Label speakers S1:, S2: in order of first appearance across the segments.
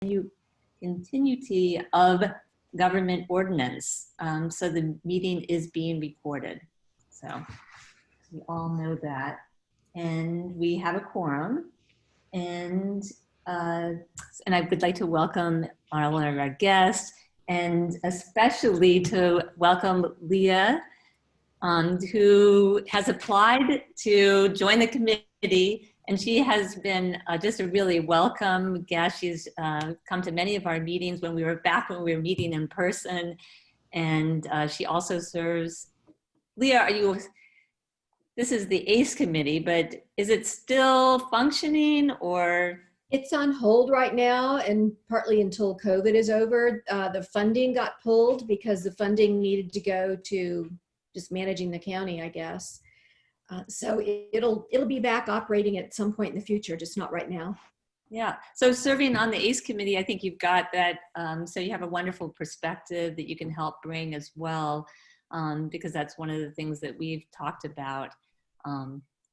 S1: continuity of government ordinance. So the meeting is being recorded. So we all know that. And we have a quorum. And I would like to welcome all of our guests, and especially to welcome Leah, who has applied to join the committee. And she has been just a really welcome guest. She's come to many of our meetings when we were meeting in person. And she also serves, Leah, this is the ACE committee, but is it still functioning or?
S2: It's on hold right now, and partly until COVID is over. The funding got pulled because the funding needed to go to just managing the county, I guess. So it'll be back operating at some point in the future, just not right now.
S1: Yeah, so serving on the ACE committee, I think you've got that, so you have a wonderful perspective that you can help bring as well, because that's one of the things that we've talked about,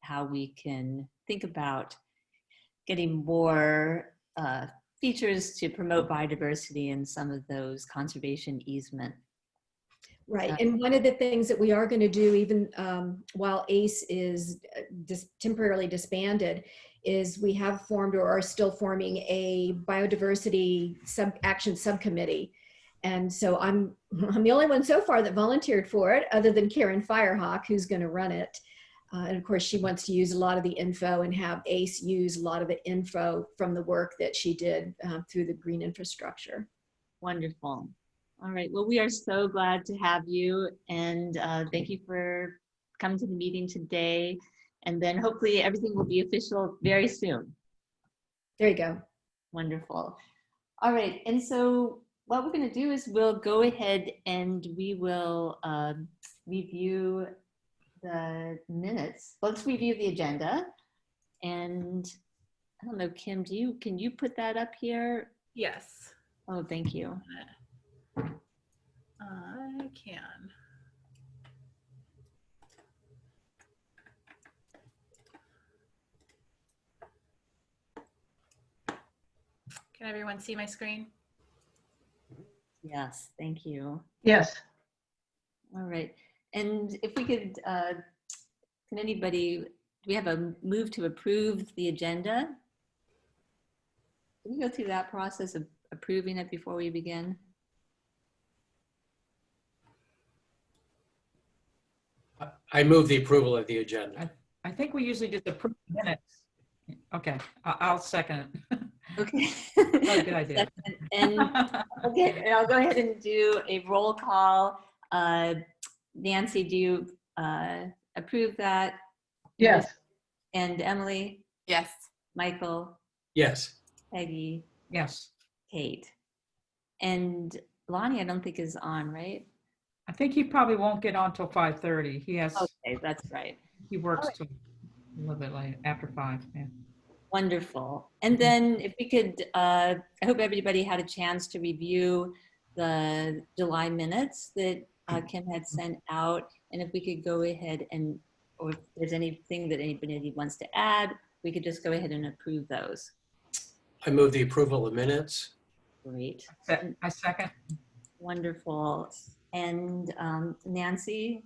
S1: how we can think about getting more features to promote biodiversity in some of those conservation easement.
S2: Right, and one of the things that we are going to do, even while ACE is temporarily disbanded, is we have formed or are still forming a biodiversity action subcommittee. And so I'm the only one so far that volunteered for it, other than Karen Firehawk, who's going to run it. And of course, she wants to use a lot of the info and have ACE use a lot of the info from the work that she did through the green infrastructure.
S1: Wonderful. All right. Well, we are so glad to have you, and thank you for coming to the meeting today. And then hopefully everything will be official very soon.
S2: There you go.
S1: Wonderful. All right. And so what we're going to do is we'll go ahead and we will review the minutes. Let's review the agenda. And I don't know, Kim, can you put that up here?
S3: Yes.
S1: Oh, thank you.
S3: I can. Can everyone see my screen?
S1: Yes, thank you.
S4: Yes.
S1: All right. And if we could, can anybody, do we have a move to approve the agenda? Can we go through that process of approving it before we begin?
S4: I move the approval of the agenda.
S5: I think we usually just approve minutes. Okay, I'll second it.
S1: Okay.
S5: Not a good idea.
S1: And okay, I'll go ahead and do a roll call. Nancy, do you approve that?
S4: Yes.
S1: And Emily?
S3: Yes.
S1: Michael?
S4: Yes.
S1: Peggy?
S5: Yes.
S1: Kate? And Lonnie, I don't think is on, right?
S5: I think he probably won't get on till 5:30. He has.
S1: Okay, that's right.
S5: He works till a little bit late, after 5. Yeah.
S1: Wonderful. And then if we could, I hope everybody had a chance to review the July minutes that Kim had sent out. And if we could go ahead and, or if there's anything that anybody wants to add, we could just go ahead and approve those.
S4: I move the approval of minutes.
S1: Great.
S5: I second.
S1: Wonderful. And Nancy,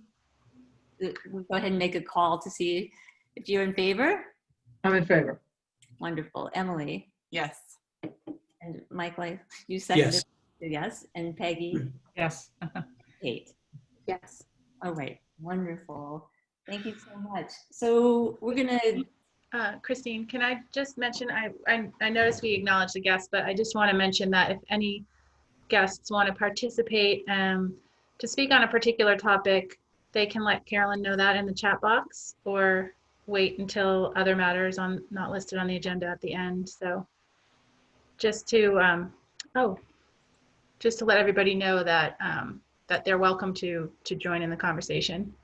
S1: we'll go ahead and make a call to see if you're in favor.
S4: I'm in favor.
S1: Wonderful. Emily?
S3: Yes.
S1: And Michael, you seconded?
S4: Yes.
S1: Yes. And Peggy?
S5: Yes.
S1: Kate?
S2: Yes.
S1: All right. Wonderful. Thank you so much. So we're going to...
S3: Christine, can I just mention, I noticed we acknowledged the guests, but I just want to mention that if any guests want to participate to speak on a particular topic, they can let Carolyn know that in the chat box, or wait until other matters not listed on the agenda at the end. So just to just to let everybody know that that they're welcome to join in the conversation.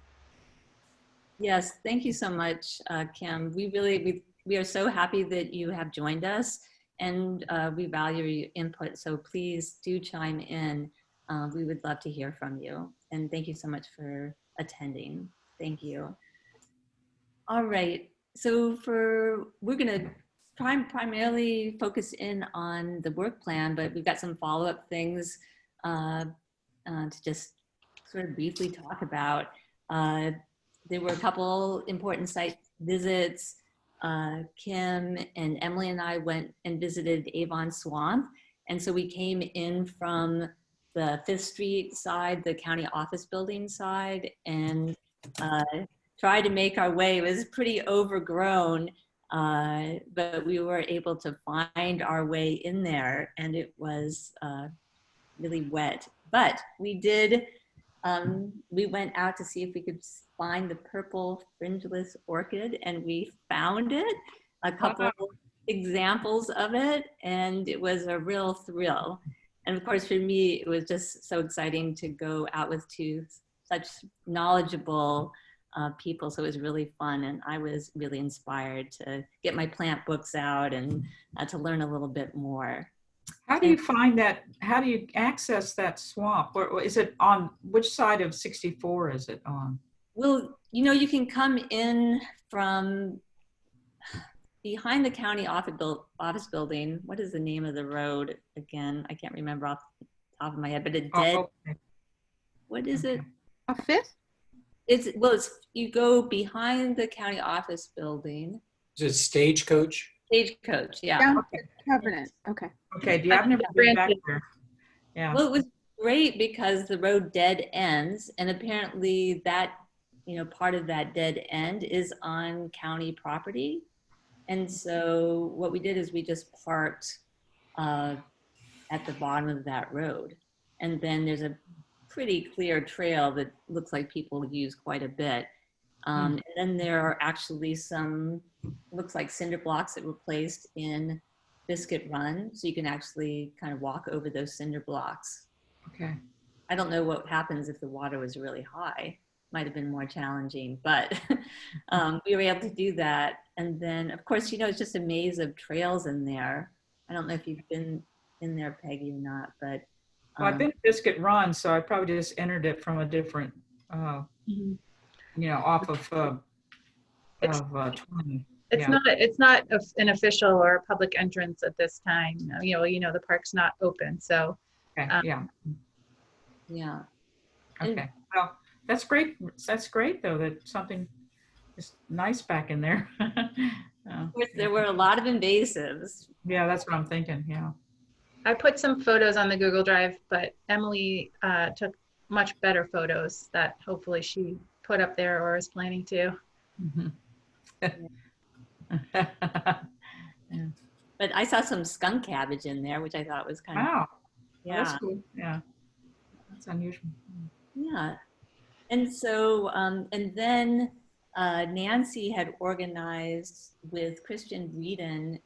S1: Yes, thank you so much, Kim. We are so happy that you have joined us, and we value your input. So please do chime in. We would love to hear from you. And thank you so much for attending. Thank you. All right. So we're going to primarily focus in on the work plan, but we've got some follow-up things to just sort of briefly talk about. There were a couple important site visits. Kim and Emily and I went and visited Avon Swamp. And so we came in from the 5th Street side, the county office building side, and tried to make our way. It was pretty overgrown, but we were able to find our way in there, and it was really wet. But we did, we went out to see if we could find the purple fringeless orchid, and we found it, a couple examples of it, and it was a real thrill. And of course, for me, it was just so exciting to go out with two such knowledgeable people. So it was really fun. And I was really inspired to get my plant books out and to learn a little bit more.
S5: How do you find that? How do you access that swamp? Or is it on, which side of 64 is it on?
S1: Well, you know, you can come in from behind the county office building. What is the name of the road again? I can't remember off the top of my head, but a dead,
S5: Okay.
S1: what is it?
S6: A fifth?
S1: It's, well, it's, you go behind the county office building.
S4: Is it Stagecoach?
S1: Stagecoach, yeah.
S6: Down Covenant. Okay.
S5: Okay, yeah, I've never been back there. Yeah.
S1: Well, it was great because the road dead ends, and apparently that, you know, part of that dead end is on county property. And so what we did is we just parked at the bottom of that road. And then there's a pretty clear trail that looks like people use quite a bit. And then there are actually some, looks like cinder blocks that were placed in Biscuit Run. So you can actually kind of walk over those cinder blocks.
S5: Okay.
S1: I don't know what happens if the water was really high. Might have been more challenging, but we were able to do that. And then, of course, you know, it's just a maze of trails in there. I don't know if you've been in there, Peggy, or not, but.
S5: Well, I've been to Biscuit Run, so I probably just entered it from a different, you know, off of 20.
S3: It's not an official or a public entrance at this time. You know, the park's not open, so.
S5: Okay, yeah.
S1: Yeah.
S5: Okay. Well, that's great. That's great, though, that something is nice back in there.
S1: Of course, there were a lot of invasives.
S5: Yeah, that's what I'm thinking. Yeah.
S3: I put some photos on the Google Drive, but Emily took much better photos that hopefully she put up there or is planning to.
S5: Yeah.
S1: But I saw some skunk cabbage in there, which I thought was kind of,
S5: Wow.
S1: yeah.
S5: That's cool. Yeah. That's unusual.
S1: Yeah. And so, and then Nancy had organized with Christian Breeden,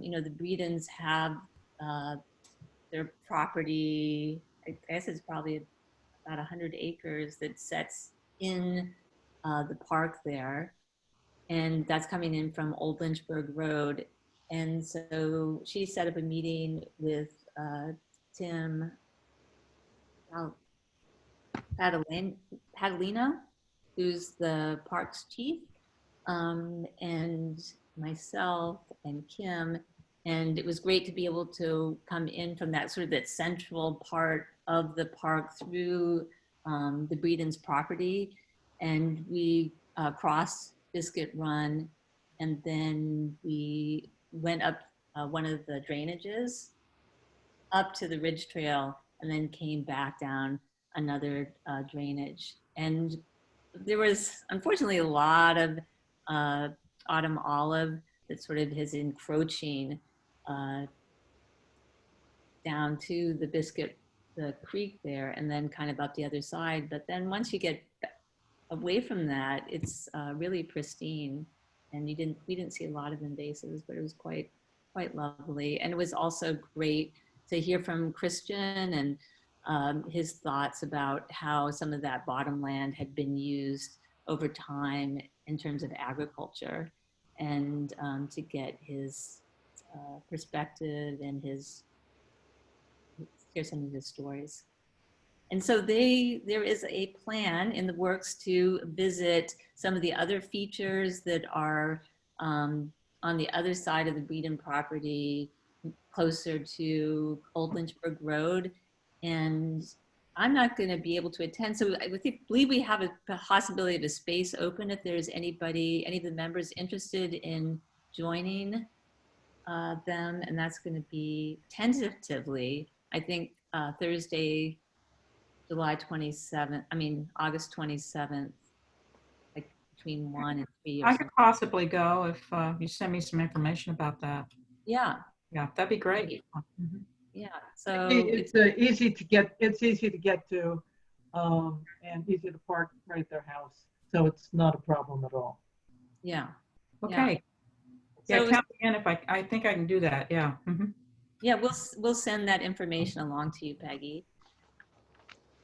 S1: you know, the Breedens have their property, I guess it's probably about 100 acres that sets in the park there. And that's coming in from Old Lynchburg Road. And so she set up a meeting with Tim Padalino, who's the parks chief, and myself and Kim. And it was great to be able to come in from that sort of that central part of the park through the Breeden's property. And we crossed Biscuit Run, and then we went up one of the drainages up to the Ridge Trail, and then came back down another drainage. And there was unfortunately a lot of autumn olive that sort of is encroaching down to the creek there, and then kind of up the other side. But then once you get away from that, it's really pristine, and we didn't see a lot of invasives, but it was quite lovely. And it was also great to hear from Christian and his thoughts about how some of that bottomland had been used over time in terms of agriculture, and to get his perspective and hear some of his stories. And so there is a plan in the works to visit some of the other features that are on on the other side of the Breeden property, closer to Old Lynchburg Road. And I'm not going to be able to attend. So I believe we have a possibility of a space open if there's anybody, any of the members interested in joining them. And that's going to be tentatively, I think, Thursday, August 27th, like between 1 and 3 or
S5: I
S1: something.
S5: could possibly go if you send me some information about that.
S1: Yeah,
S5: Yeah, that'd be great. Mhm.
S1: yeah. So
S7: It's easy to get. It's easy to get to, and easy to park right at their house. So it's not a problem at all.
S1: yeah.
S5: Okay.
S1: So
S5: Yeah,
S1: it was-
S5: count me in if I think I can do that. Yeah. Mhm.
S1: Yeah, we'll send that information along to you, Peggy.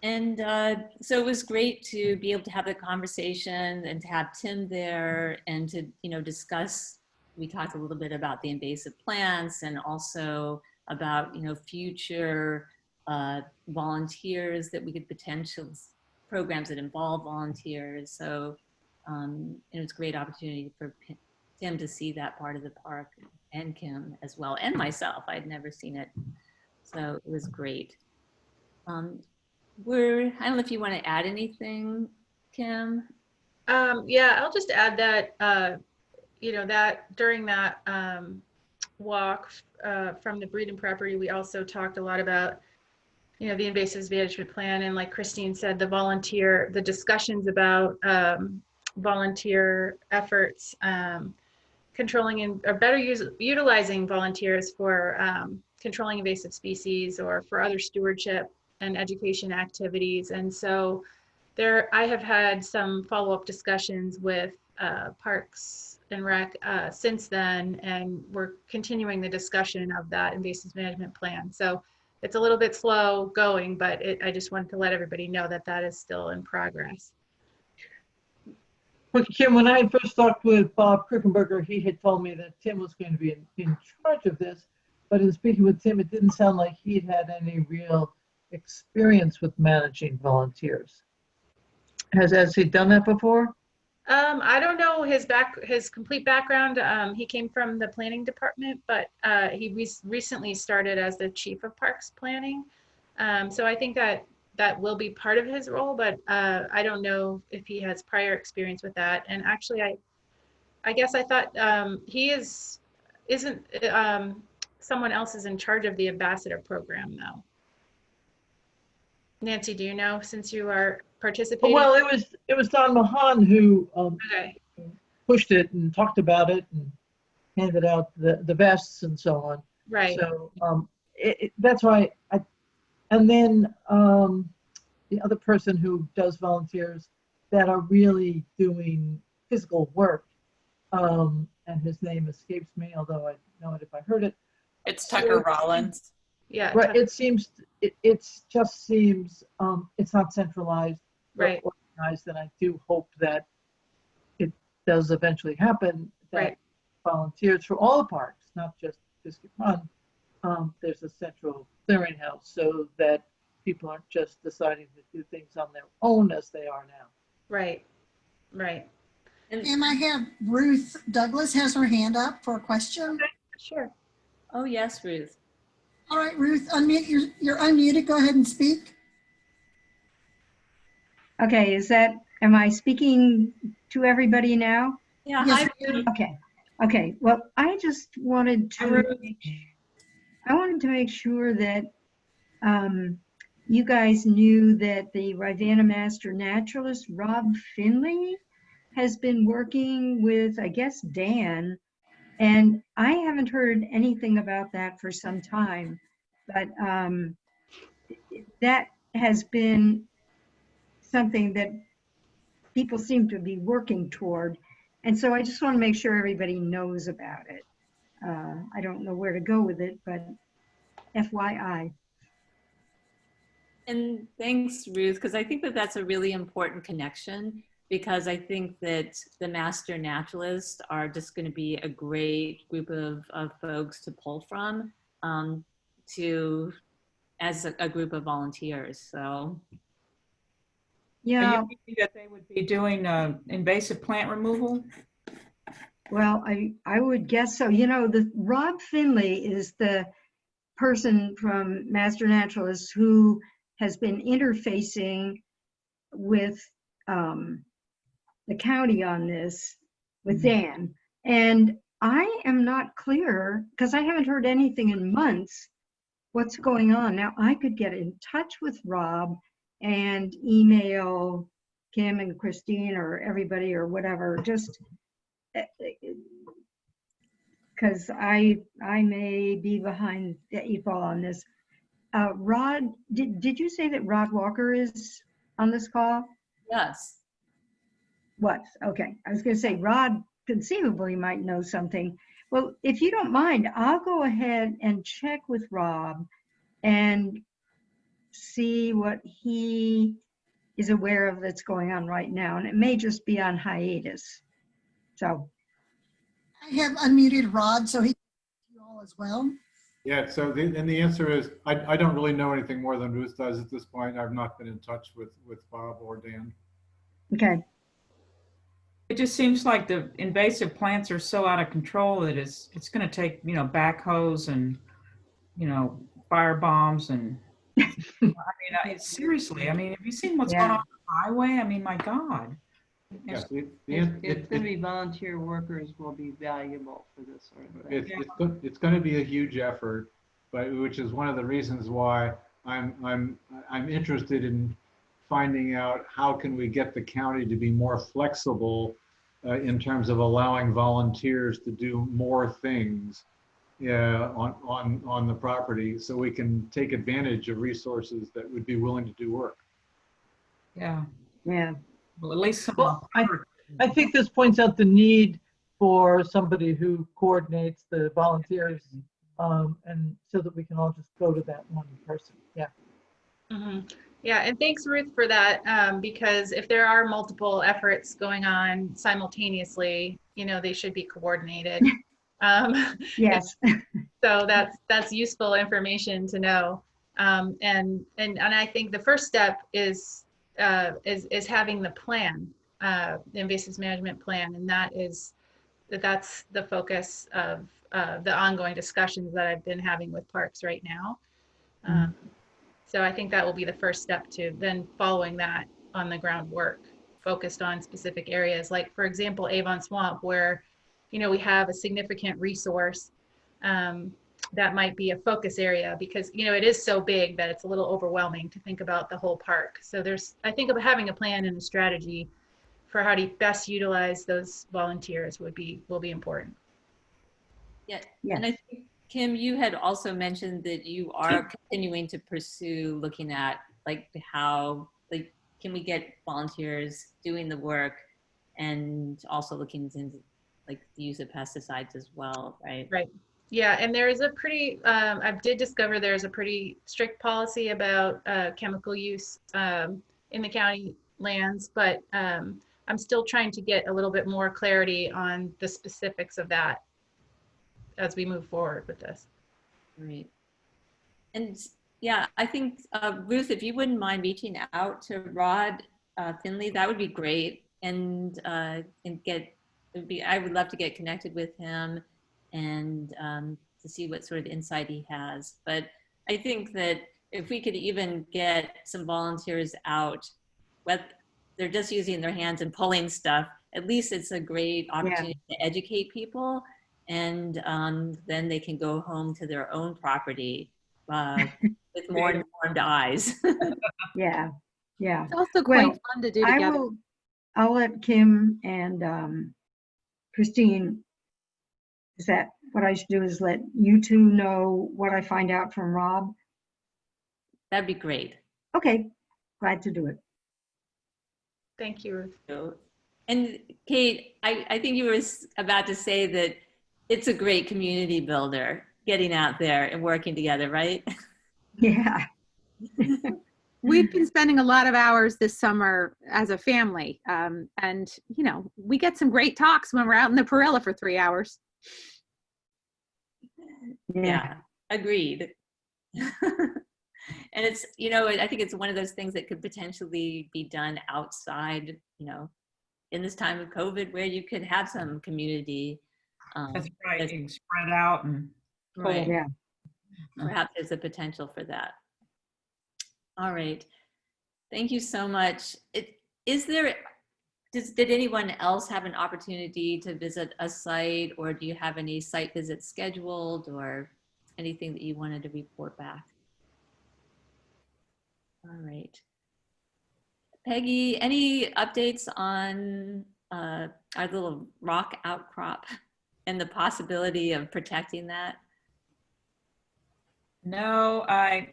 S1: And so it was great to be able to have the conversation and to have Tim there and to, discuss. We talked a little bit about the invasive plants and also about, future volunteers that we could potential programs that involve volunteers. So it was a great opportunity for Tim to see that part of the park, and Kim as well, and myself. I'd never seen it. So it was great. I don't know if you want to add anything, Kim.
S3: Yeah, I'll just add that, that during that walk from the Breeden property, we also talked a lot about, the invasive management plan. And like Christine said, the discussions about volunteer efforts, controlling or better utilizing volunteers for controlling invasive species or for other stewardship and education activities. And so I have had some follow-up discussions with Parks and Rec since then, and we're continuing the discussion of that invasive management plan. So it's a little bit slow going, but I just wanted to let everybody know that that is still in progress.
S7: Well, Kim, when I first talked with Bob Krickenberger, he had told me that Tim was going to be in charge of this. But in speaking with Tim, it didn't sound like he'd had any real experience with managing volunteers. Has he done that before?
S3: I don't know his complete background. He came from the planning department, but he recently started as the chief of parks planning. So I think that will be part of his role, but I don't know if he has prior experience with that. And actually, I guess I thought isn't someone else is in charge of the ambassador program though. Nancy, do you know, since you are participating?
S7: Well, it was Don Mahan who
S3: Okay.
S7: pushed it and talked about it and handed out the vests and so on.
S3: Right.
S7: So that's why and then the other person who does volunteers that are really doing physical work, and his name escapes me, although I know it if I heard it.
S8: It's Tucker Rollins.
S3: Yeah.
S7: Right. It just seems it's not centralized,
S3: Right.
S7: organized, and I do hope that it does eventually happen. That
S3: Right.
S7: volunteers for all the parks, not just Biscuit Run, there's a central clearinghouse so that people aren't just deciding to do things on their own as they are now.
S3: Right. Right.
S9: And I have Ruth Douglas has her hand up for a question.
S3: Sure.
S1: Oh, yes, Ruth.
S9: All right, Ruth, unmute. You're unmuted. Go ahead and speak.
S10: Okay, am I speaking to everybody now?
S1: Yeah,
S9: Yes,
S1: hi, Ruth.
S10: Okay. Well, I just wanted to make sure that you guys knew that the Rivanna master naturalist, Rob Finley, has been working with, I guess, Dan, and I haven't heard anything about that for some time, but that has been something that people seem to be working toward. And so I just want to make sure everybody knows about it. I don't know where to go with it, but FYI.
S1: And thanks, Ruth, because I think that that's a really important connection, because I think that the master naturalists are just going to be a great group of folks to pull from as a group of volunteers. So
S10: Yeah.
S5: Are you thinking that they would be doing invasive plant removal?
S10: Well, I would guess so. You know, the Rob Finley is the person from Master Naturalist who has been interfacing with the county on this, with Dan. And I am not clear, because I haven't heard anything in months, what's going on. Now, I could get in touch with Rob and email Kim and Christine or everybody or whatever, just because I may be behind the eight ball on this. Rod, did you say that Rod Walker is on this call?
S1: Yes.
S10: What? Okay. I was going to say Rod conceivably might know something. Well, if you don't mind, I'll go ahead and check with Rob and see what he is aware of that's going on right now. And it may just be on hiatus. So
S9: I have unmuted Rod, so he can hear you all as well.
S11: Yeah, so the answer is, I don't really know anything more than Ruth does at this point. I've not been in touch with Bob or Dan.
S10: okay.
S5: It just seems like the invasive plants are so out of control that it's going to take, you know, backhoes and, you know, fire bombs and I mean, seriously, I mean, have you seen what's going on the highway? I mean, my God.
S11: Yeah,
S12: It's going to be volunteer workers will be valuable for this sort of thing.
S11: It's going to be a huge effort, but which is one of the reasons why I'm interested in finding out how can we get the county to be more flexible in terms of allowing volunteers to do more things on the property, so we can take advantage of resources that would be willing to do work.
S5: Yeah.
S10: Yeah.
S5: Well, at least some.
S7: Well, I think this points out the need for somebody who coordinates the volunteers, and so that we can all just go to that one person. Yeah.
S3: Mm-hmm. Yeah, and thanks, Ruth, for that, because if there are multiple efforts going on simultaneously, you know, they should be coordinated.
S10: Yes.
S3: So that's useful information to know. And I think the first step is having the plan, the invasive management plan, and that's the focus of the ongoing discussions that I've been having with parks right now. So I think that will be the first step to then following that on the ground work focused on specific areas, like for example, Avon Swamp, where, you know, we have a significant resource that might be a focus area, because, you know, it is so big that it's a little overwhelming to think about the whole park. So I think of having a plan and a strategy for how to best utilize those volunteers will be important.
S1: Yeah. And I think, Kim, you had also mentioned that you are continuing to pursue looking at like how, like, can we get volunteers doing the work, and also looking into like the use of pesticides as well, right?
S3: Right. Yeah, and there is a pretty, I did discover there's a pretty strict policy about chemical use in the county lands, but I'm still trying to get a little bit more clarity on the specifics of that as we move forward with this.
S1: Right. And yeah, I think, Ruth, if you wouldn't mind reaching out to Rod Finley, that would be great. And I would love to get connected with him and to see what sort of insight he has. But I think that if we could even get some volunteers out, but they're just using their hands and pulling stuff, at least it's a great opportunity to educate people. And then they can go home to their own property with more informed eyes.
S10: Yeah. Yeah.
S6: It's also quite fun to do together.
S10: I'll let Kim and Christine, is that what I should do, is let you two know what I find out from Rob?
S1: That'd be great.
S10: Okay, glad to do it.
S3: Thank you, Ruth.
S1: And Kate, I think you were about to say that it's a great community builder, getting out there and working together, right?
S10: Yeah.
S6: We've been spending a lot of hours this summer as a family. And, you know, we get some great talks when we're out in the Perilla for 3 hours.
S1: Yeah, agreed. And it's, you know, I think it's one of those things that could potentially be done outside, you know, in this time of COVID, where you could have some community
S5: That's right.
S1: there's-
S5: You can spread out and
S1: Right.
S6: Yeah.
S1: Perhaps there's a potential for that. All right. Thank you so much. Did anyone else have an opportunity to visit a site, or do you have any site visits scheduled or anything that you wanted to report back? All right. Peggy, any updates on our little rock outcrop and the possibility of protecting that?
S5: No, I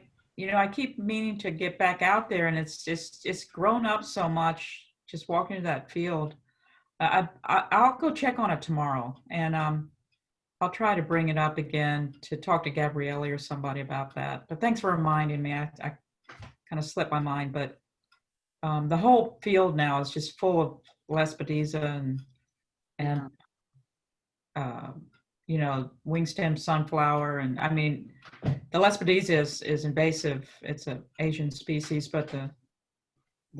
S5: keep meaning to get back out there, and it's grown up so much just walking to that field. I'll go check on it tomorrow, and I'll try to bring it up again to talk to Gabrielle or somebody about that. But thanks for reminding me. I kind of slipped my mind, but the whole field now is just full of Lespedeza and wingstem sunflower, and I mean, the Lespedeza is invasive. It's an Asian species, but the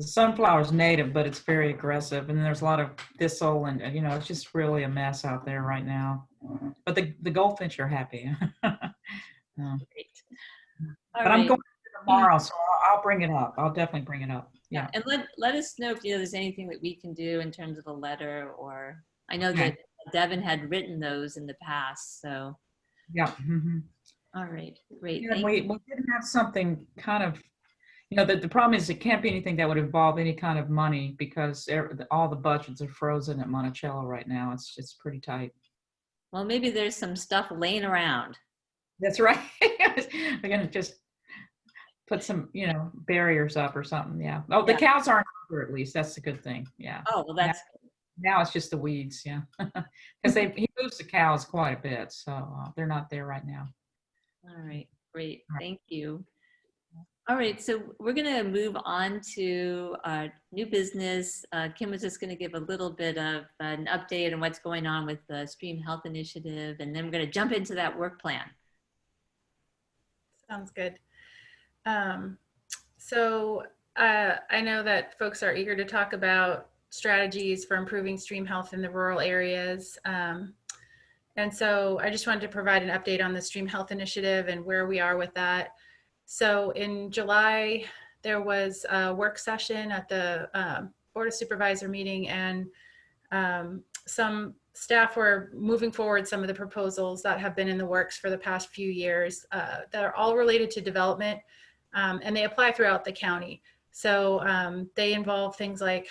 S5: sunflower is native, but it's very aggressive, and there's a lot of thistle, and it's just really a mess out there right now. But the goldfinch are happy.
S1: Great.
S5: But I'm going tomorrow, so I'll bring it up. I'll definitely bring it up. Yeah.
S1: And let us know if there's anything that we can do in terms of a letter, or I know that Devin had written those in the past, so.
S5: Yeah. Mm-hmm.
S1: All right, great.
S5: Yeah, we didn't have something kind of, the problem is it can't be anything that would involve any kind of money, because all the budgets are frozen at Monticello right now. It's pretty tight.
S1: Well, maybe there's some stuff laying around.
S5: That's right. We're gonna just put some, barriers up or something. Yeah. Oh, the cows aren't over, at least. That's a good thing. Yeah.
S1: Oh, well, that's
S5: now it's just the weeds. Yeah. Because he moves the cows quite a bit, so they're not there right now.
S1: All right, great. Thank you. All right, so we're going to move on to new business. Kim was just going to give a little bit of an update on what's going on with the Stream Health Initiative, and then we're going to jump into that work plan.
S3: Sounds good. So I know that folks are eager to talk about strategies for improving stream health in the rural areas. And so I just wanted to provide an update on the Stream Health Initiative and where we are with that. So in July, there was a work session at the Board of Supervisor meeting, and some staff were moving forward some of the proposals that have been in the works for the past few years that are all related to development, and they apply throughout the county. So they involve things like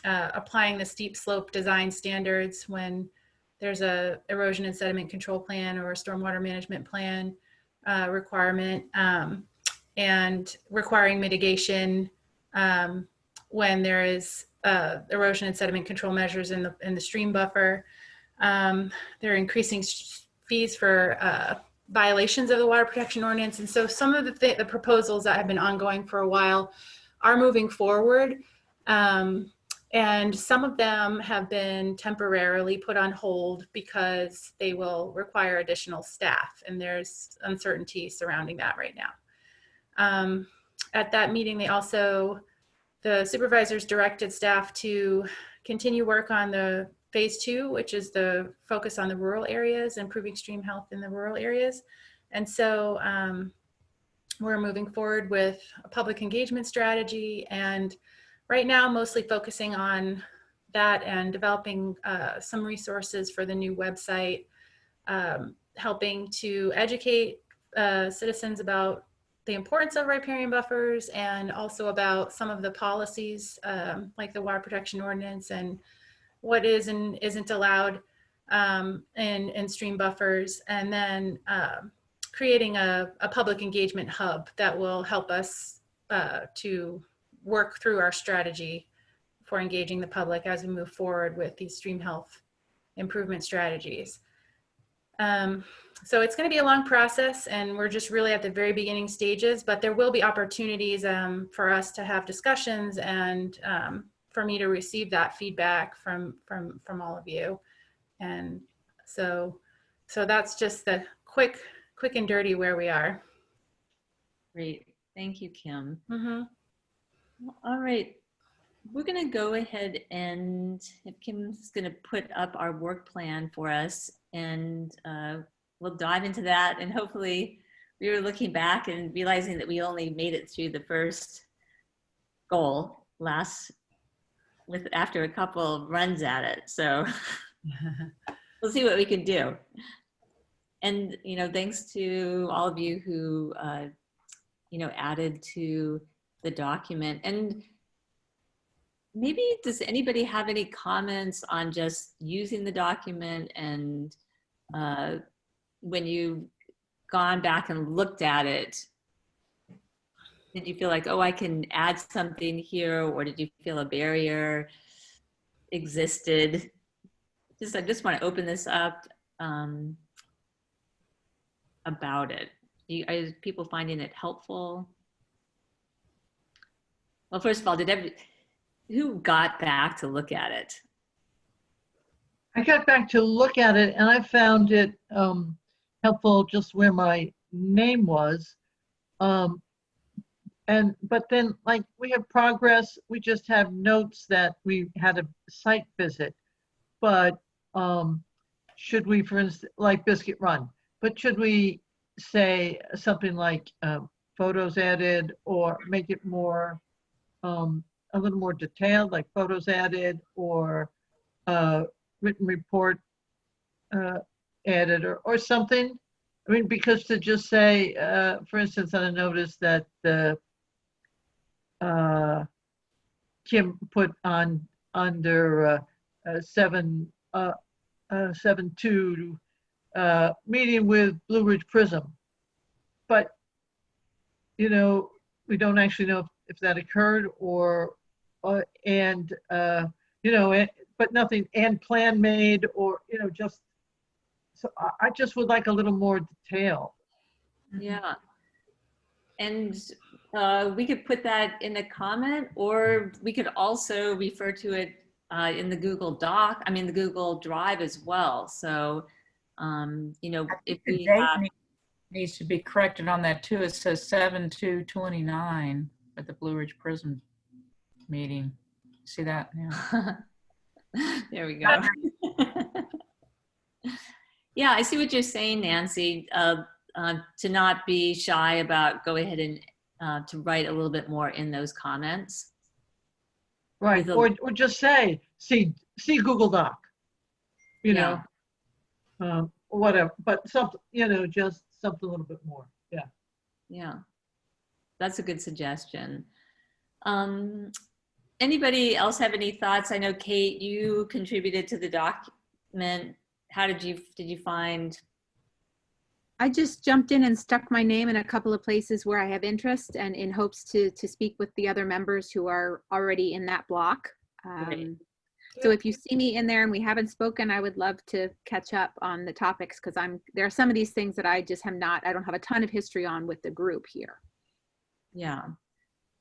S3: applying the steep slope design standards when there's a erosion and sediment control plan or a stormwater management plan requirement, and requiring mitigation when there is erosion and sediment control measures in the stream buffer. They're increasing fees for violations of the water protection ordinance. And so some of the proposals that have been ongoing for a while are moving forward. And some of them have been temporarily put on hold because they will require additional staff, and there's uncertainty surrounding that right now. At that meeting, the supervisors directed staff to continue work on the phase 2, which is the focus on the rural areas, improving stream health in the rural areas. And so we're moving forward with a public engagement strategy, and right now mostly focusing on that and developing some resources for the new website, helping to educate citizens about the importance of riparian buffers, and also about some of the policies like the water protection ordinance and what is and isn't allowed in stream buffers, and then creating a public engagement hub that will help us to work through our strategy for engaging the public as we move forward with these stream health improvement strategies. So it's going to be a long process, and we're just really at the very beginning stages, but there will be opportunities for us to have discussions and for me to receive that feedback from all of you. And so that's just the quick and dirty where we are.
S1: Great. Thank you, Kim.
S3: Mm-hmm.
S1: All right. We're going to go ahead, and if Kim's going to put up our work plan for us, and we'll dive into that. And hopefully we were looking back and realizing that we only made it through the first goal after a couple of runs at it. So we'll see what we can do. And, thanks to all of you who, added to the document. And maybe, does anybody have any comments on just using the document, and when you've gone back and looked at it, did you feel like, oh, I can add something here, or did you feel a barrier existed? I just want to open this up about it. Are people finding it helpful? Well, first of all, who got back to look at it?
S7: I got back to look at it, and I found it helpful just where my name was. But then, like, we have progress. We just have notes that we had a site visit. But should we, for instance, like Biscuit Run, but should we say something like photos added, or make it more, a little more detailed, like photos added, or written report added, or something? I mean, because to just say, for instance, I noticed that Kim put on under 7.2 meeting with Blue Ridge Prism, but we don't actually know if that occurred, or but nothing, and plan made, or just. So I just would like a little more detail.
S1: Yeah. And we could put that in a comment, or we could also refer to it in the Google Doc, the Google Drive as well. So, if we have...
S5: needs to be corrected on that too. It says 7/2/29 at the Blue Ridge Prism meeting. See that now?
S1: There we go. Yeah, I see what you're saying, Nancy. To not be shy about, go ahead and to write a little bit more in those comments.
S7: Right, or just say, see Google Doc, or whatever, but something, just something a little bit more. Yeah.
S1: Yeah, that's a good suggestion. Anybody else have any thoughts? I know, Kate, you contributed to the document. How did you find?
S6: I just jumped in and stuck my name in a couple of places where I have interest, and in hopes to speak with the other members who are already in that block. So if you see me in there and we haven't spoken, I would love to catch up on the topics, because there are some of these things that I just I don't have a ton of history on with the group here.
S1: Yeah,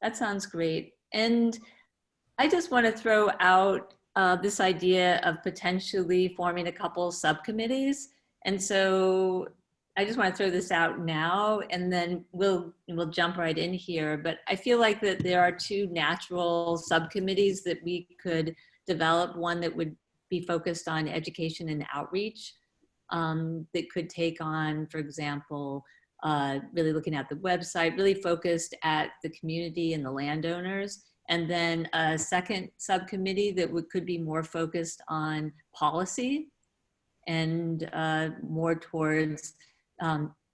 S1: that sounds great. And I just want to throw out this idea of potentially forming a couple subcommittees. And so I just want to throw this out now, and then we'll jump right in here. But I feel like that there are two natural subcommittees that we could develop. One that would be focused on education and outreach, that could take on, for example, really looking at the website, really focused at the community and the landowners. And then a second subcommittee that could be more focused on policy and more towards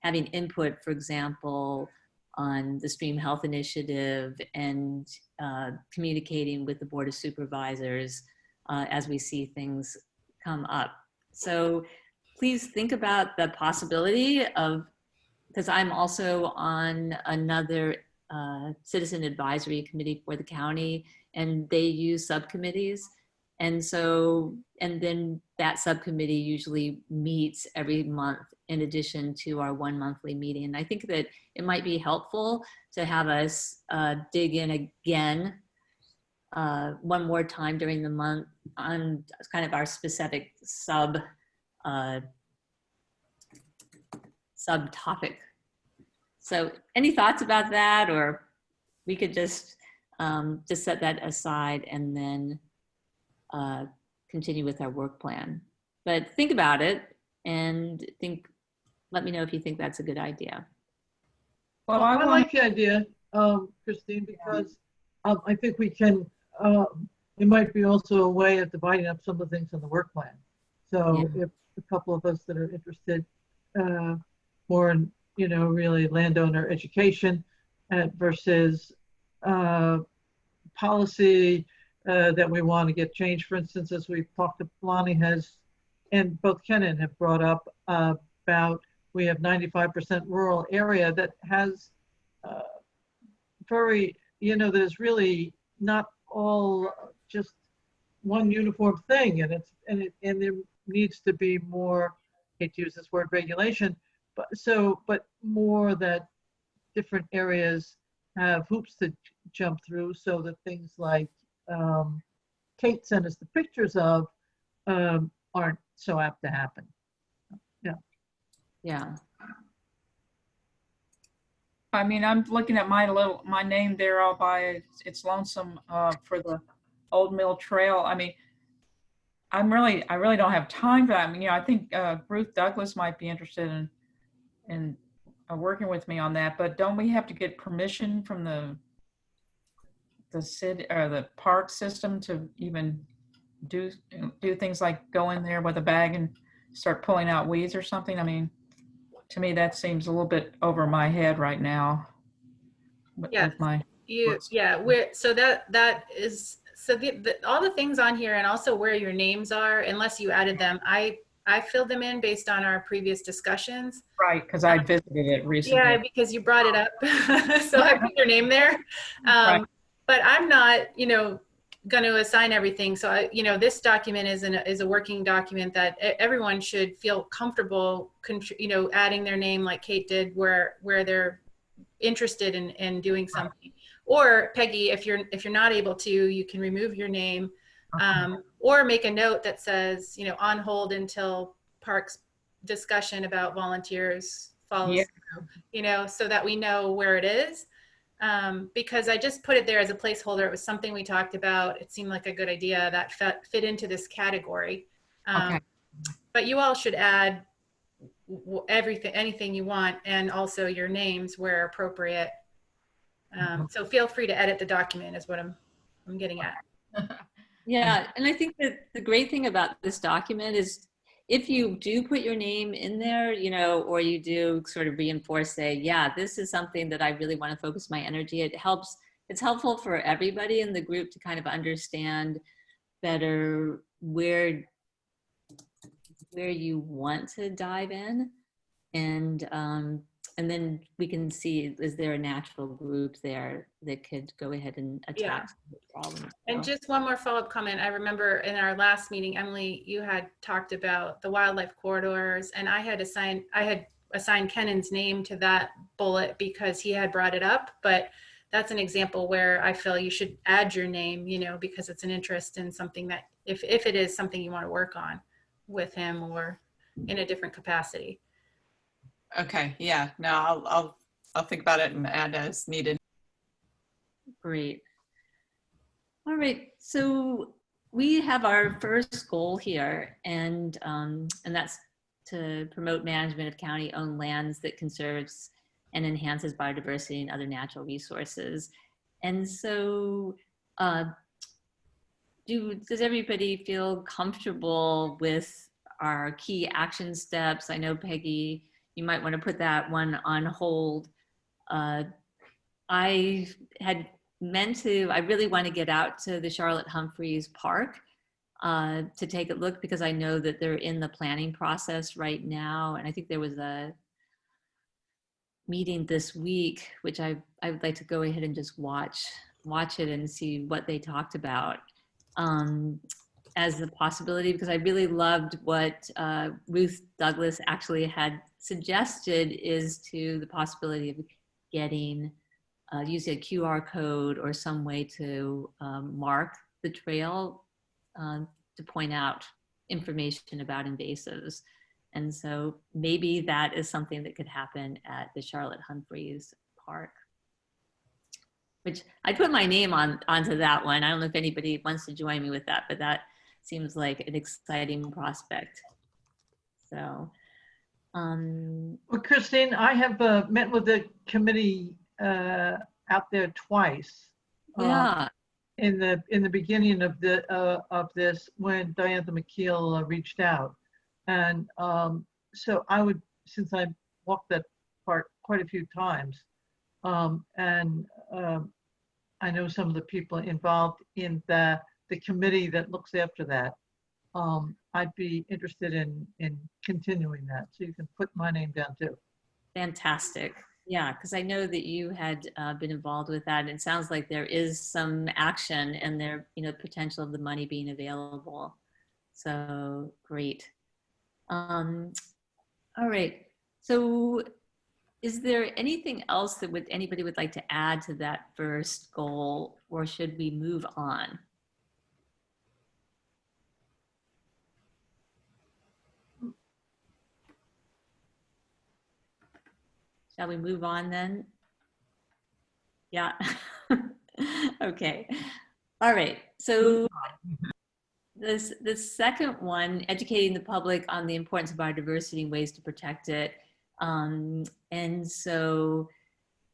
S1: having input, for example, on the Stream Health Initiative, and communicating with the Board of Supervisors as we see things come up. So please think about the possibility of, because I'm also on another citizen advisory committee for the county, and they use subcommittees. And then that subcommittee usually meets every month in addition to our one monthly meeting. And I think that it might be helpful to have us dig in again one more time during the month on kind of our specific subtopic. So any thoughts about that, or we could just set that aside and then continue with our work plan. But think about it, and let me know if you think that's a good idea.
S5: Well,
S7: I like the idea, Christine, because I think we can, it might be also a way of dividing up some of the things on the work plan. So if a couple of us that are interested more in, really landowner education versus policy that we want to get changed. For instance, as we've talked to Lonnie has, and both Ken and have brought up about, we have 95% rural area that has very, there's really not all just one uniform thing, and there needs to be more, I hate to use this word, regulation, but more that different areas have hoops to jump through, so that things like Kate sent us the pictures of aren't so apt to happen.
S1: Yeah.
S5: I mean, I'm looking at my name there all by it's lonesome for the Old Mill Trail. I mean, I really don't have time for that. I mean, I think Ruth Douglas might be interested in working with me on that, but don't we have to get permission from the city or the park system to even do things like go in there with a bag and start pulling out weeds or something? I mean, to me, that seems a little bit over my head right now.
S3: Yeah, so that is, so all the things on here, and also where your names are, unless you added them, I filled them in based on our previous discussions.
S5: Right, because I visited it recently.
S3: Yeah, because you brought it up. So I put your name there.
S5: Right.
S3: But I'm not, going to assign everything. So this document is a working document that everyone should feel comfortable, adding their name like Kate did, where they're interested in doing something. Or Peggy, if you're not able to, you can remove your name, or make a note that says, on hold until Parks discussion about volunteers follows through, so that we know where it is. Because I just put it there as a placeholder. It was something we talked about. It seemed like a good idea that fit into this category. But you all should add anything you want, and also your names where appropriate. So feel free to edit the document is what I'm getting at.
S1: Yeah, and I think that the great thing about this document is if you do put your name in there, or you do sort of reinforce, say, yeah, this is something that I really want to focus my energy. It's helpful for everybody in the group to kind of understand better where you want to dive in. And then we can see, is there a natural group there that could go ahead and attack the problem?
S3: And just one more follow-up comment. I remember in our last meeting, Emily, you had talked about the wildlife corridors, and I had assigned Kennan's name to that bullet because he had brought it up. But that's an example where I feel you should add your name, because it's an interest in something that if it is something you want to work on with him or in a different capacity.
S8: Okay, yeah, no, I'll think about it and add as needed.
S1: Great. All right, so we have our first goal here, and that's to promote management of county-owned lands that conserves and enhances biodiversity and other natural resources. And so does everybody feel comfortable with our key action steps? I know, Peggy, you might want to put that one on hold. I had meant to, I really want to get out to the Charlotte Humphreys Park to take a look, because I know that they're in the planning process right now. And I think there was a meeting this week, which I would like to go ahead and just watch it and see what they talked about as a possibility, because I really loved what Ruth Douglas actually had suggested, is to the possibility of getting using a QR code or some way to mark the trail to point out information about invasives. And so maybe that is something that could happen at the Charlotte Humphreys Park, which I put my name onto that one. I don't know if anybody wants to join me with that, but that seems like an exciting prospect. So,
S7: Well, Christine, I have met with the committee out there twice.
S1: yeah,
S7: In the beginning of this, when Diantha McKeel reached out, and so I would, since I walked that part quite a few times, and I know some of the people involved in the committee that looks after that. I'd be interested in continuing that, so you can put my name down too.
S1: fantastic. Yeah, because I know that you had been involved with that. And it sounds like there is some action and there, potential of the money being available. So great. All right. So is there anything else that anybody would like to add to that first goal, or should we move on? Shall we move on then? Yeah. Okay. All right. So the second one, educating the public on the importance of biodiversity and ways to protect it. And so,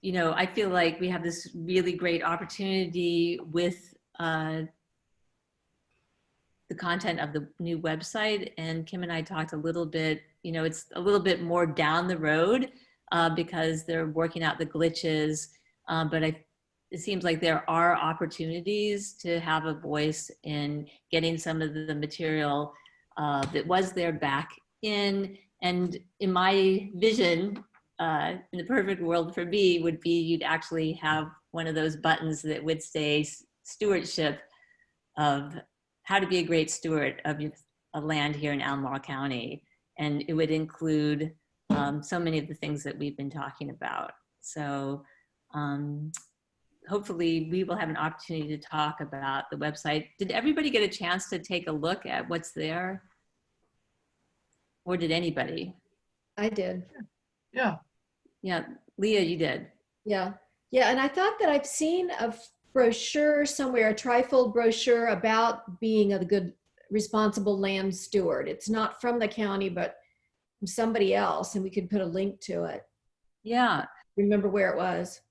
S1: I feel like we have this really great opportunity with the content of the new website. And Kim and I talked a little bit, it's a little bit more down the road because they're working out the glitches. But it seems like there are opportunities to have a voice in getting some of the material that was there back in. And in my vision, in the perfect world for me would be you'd actually have one of those buttons that would say stewardship of how to be a great steward of land here in Albemarle County. And it would include so many of the things that we've been talking about. So hopefully we will have an opportunity to talk about the website. Did everybody get a chance to take a look at what's there? Or did anybody?
S2: I did.
S7: Yeah.
S1: Yeah, Leah, you did.
S2: Yeah. Yeah. And I thought that I've seen a brochure somewhere, a trifold brochure about being a good, responsible land steward. It's not from the county, but from somebody else, and we could put a link to it.
S1: Yeah.
S2: Remember where it was?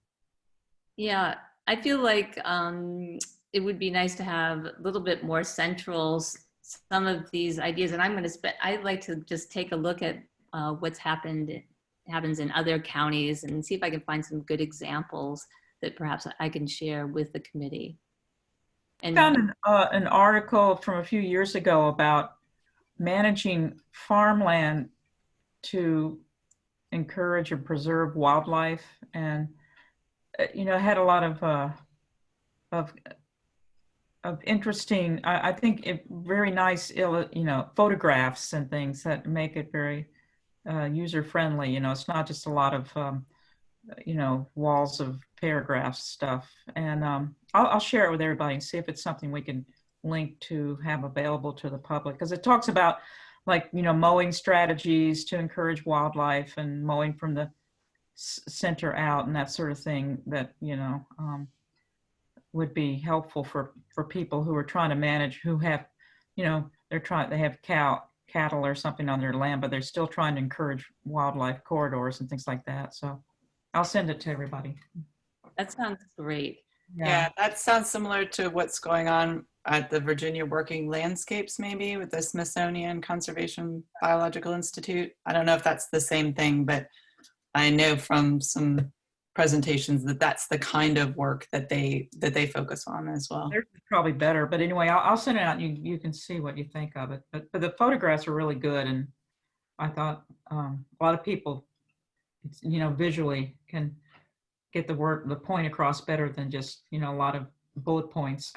S1: Yeah, I feel like it would be nice to have a little bit more centrals, some of these ideas. And I'd like to just take a look at what's happens in other counties and see if I can find some good examples that perhaps I can share with the committee. And
S5: I found an article from a few years ago about managing farmland to encourage and preserve wildlife, and it had a lot of interesting, I think very nice, photographs and things that make it very user friendly. It's not just a lot of walls of paragraphs stuff. And I'll share it with everybody and see if it's something we can link to have available to the public, because it talks about mowing strategies to encourage wildlife and mowing from the center out and that sort of thing that would be helpful for people who are trying to manage, who have they have cattle or something on their land, but they're still trying to encourage wildlife corridors and things like that. So I'll send it to everybody.
S1: that sounds great.
S8: Yeah, that sounds similar to what's going on at the Virginia Working Landscapes, maybe with the Smithsonian Conservation Biological Institute. I don't know if that's the same thing, but I know from some presentations that that's the kind of work that they focus on as well.
S5: They're probably better, but anyway, I'll send it out and you can see what you think of it. But the photographs are really good, and I thought a lot of people, visually can get the point across better than just a lot of bullet points.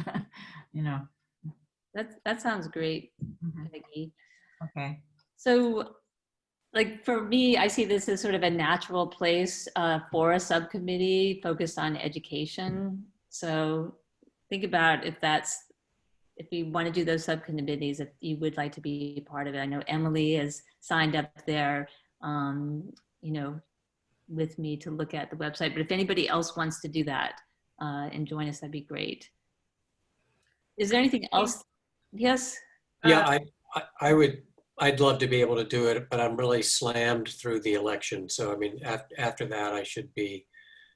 S1: That sounds great, Peggy.
S5: Okay.
S1: So, for me, I see this as sort of a natural place for a subcommittee focused on education. So think about if we want to do those subcommittees, if you would like to be part of it. I know Emily has signed up there, with me to look at the website. But if anybody else wants to do that and join us, that'd be great. Is there anything else? Yes?
S4: Yeah, I would I'd love to be able to do it, but I'm really slammed through the election. So, I mean, after that, I should be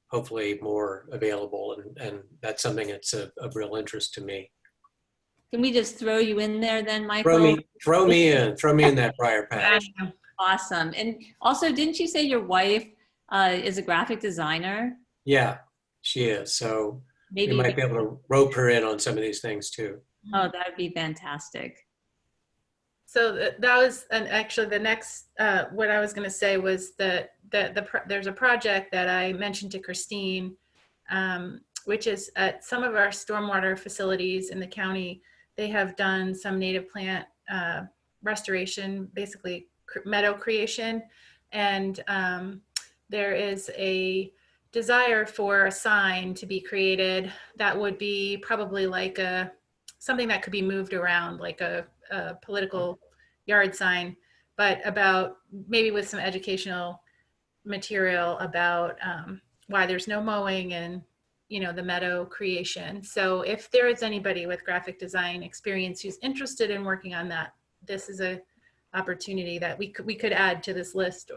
S4: hopefully more available. And that's something that's of real interest to me.
S1: Can we just throw you in there then, Michael?
S4: Throw me in that prior patch.
S1: Awesome. And also, didn't you say your wife is a graphic designer?
S4: Yeah, she is. So
S1: Maybe
S4: we might be able to rope her in on some of these things too.
S1: Oh, that would be fantastic.
S3: So that was, and actually the next, what I was going to say was that there's a project that I mentioned to Christine, which is at some of our stormwater facilities in the county. They have done some native plant restoration, basically meadow creation. And there is a desire for a sign to be created that would be probably like something that could be moved around, like a political yard sign, but about maybe with some educational material about why there's no mowing and, you know, the meadow creation. So if there is anybody with graphic design experience who's interested in working on that, this is a opportunity that we could add to this list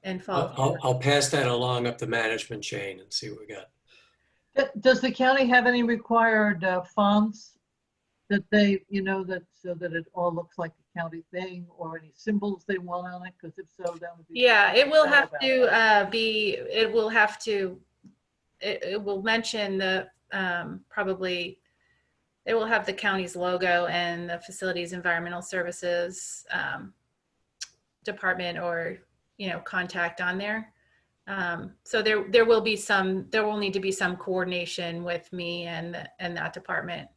S3: and follow.
S4: I'll pass that along up the management chain and see what we got.
S7: Does the county have any required fonts that they, you know, that so that it all looks like a county thing, or any symbols they want on it? Because if so, that would be.
S3: Yeah, it will have to be, it will have to, it will mention the, probably, it will have the county's logo and the facilities environmental services department or, you know, contact on there. So there will be some, there will need to be some coordination with me and that department.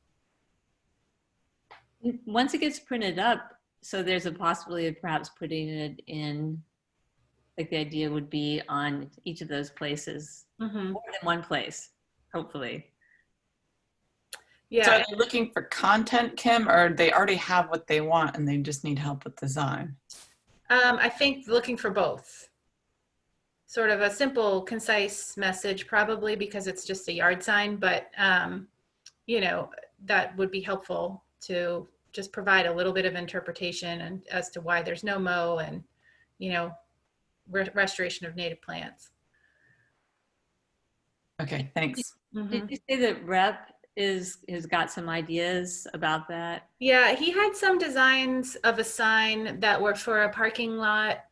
S1: Once it gets printed up, so there's a possibility of perhaps putting it in, like the idea would be on each of those places, more than one place, hopefully.
S3: Yeah.
S8: So are they looking for content, Kim, or they already have what they want and they just need help with design?
S3: I think looking for both. Sort of a simple, concise message, probably because it's just a yard sign, but you know, that would be helpful to just provide a little bit of interpretation and as to why there's no mow and, you know, restoration of native plants.
S8: Okay, thanks.
S1: Did you say that Rep has got some ideas about that?
S3: Yeah, he had some designs of a sign that were for a parking lot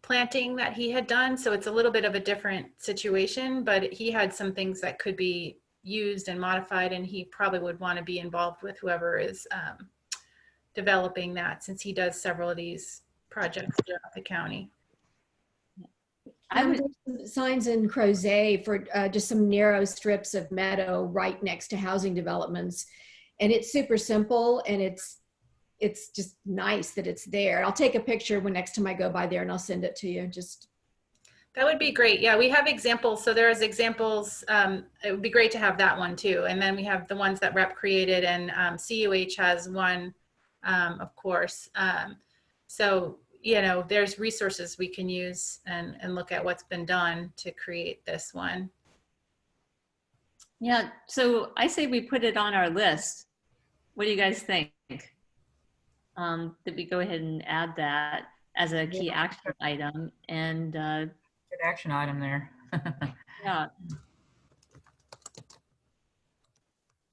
S3: planting that he had done. So it's a little bit of a different situation, but he had some things that could be used and modified, and he probably would want to be involved with whoever is developing that, since he does several of these projects throughout the county.
S2: I would signs in Crozet for just some narrow strips of meadow right next to housing developments, and it's super simple, and it's just nice that it's there. I'll take a picture when next time I go by there, and I'll send it to you. Just
S3: that would be great. Yeah, we have examples. So there's examples. It would be great to have that one too. And then we have the ones that Rep created, and CUH has one, of course. So, you know, there's resources we can use and look at what's been done to create this one.
S1: Yeah, so I say we put it on our list. What do you guys think? That we go ahead and add that as a key action item, and
S5: good action item there.
S1: yeah.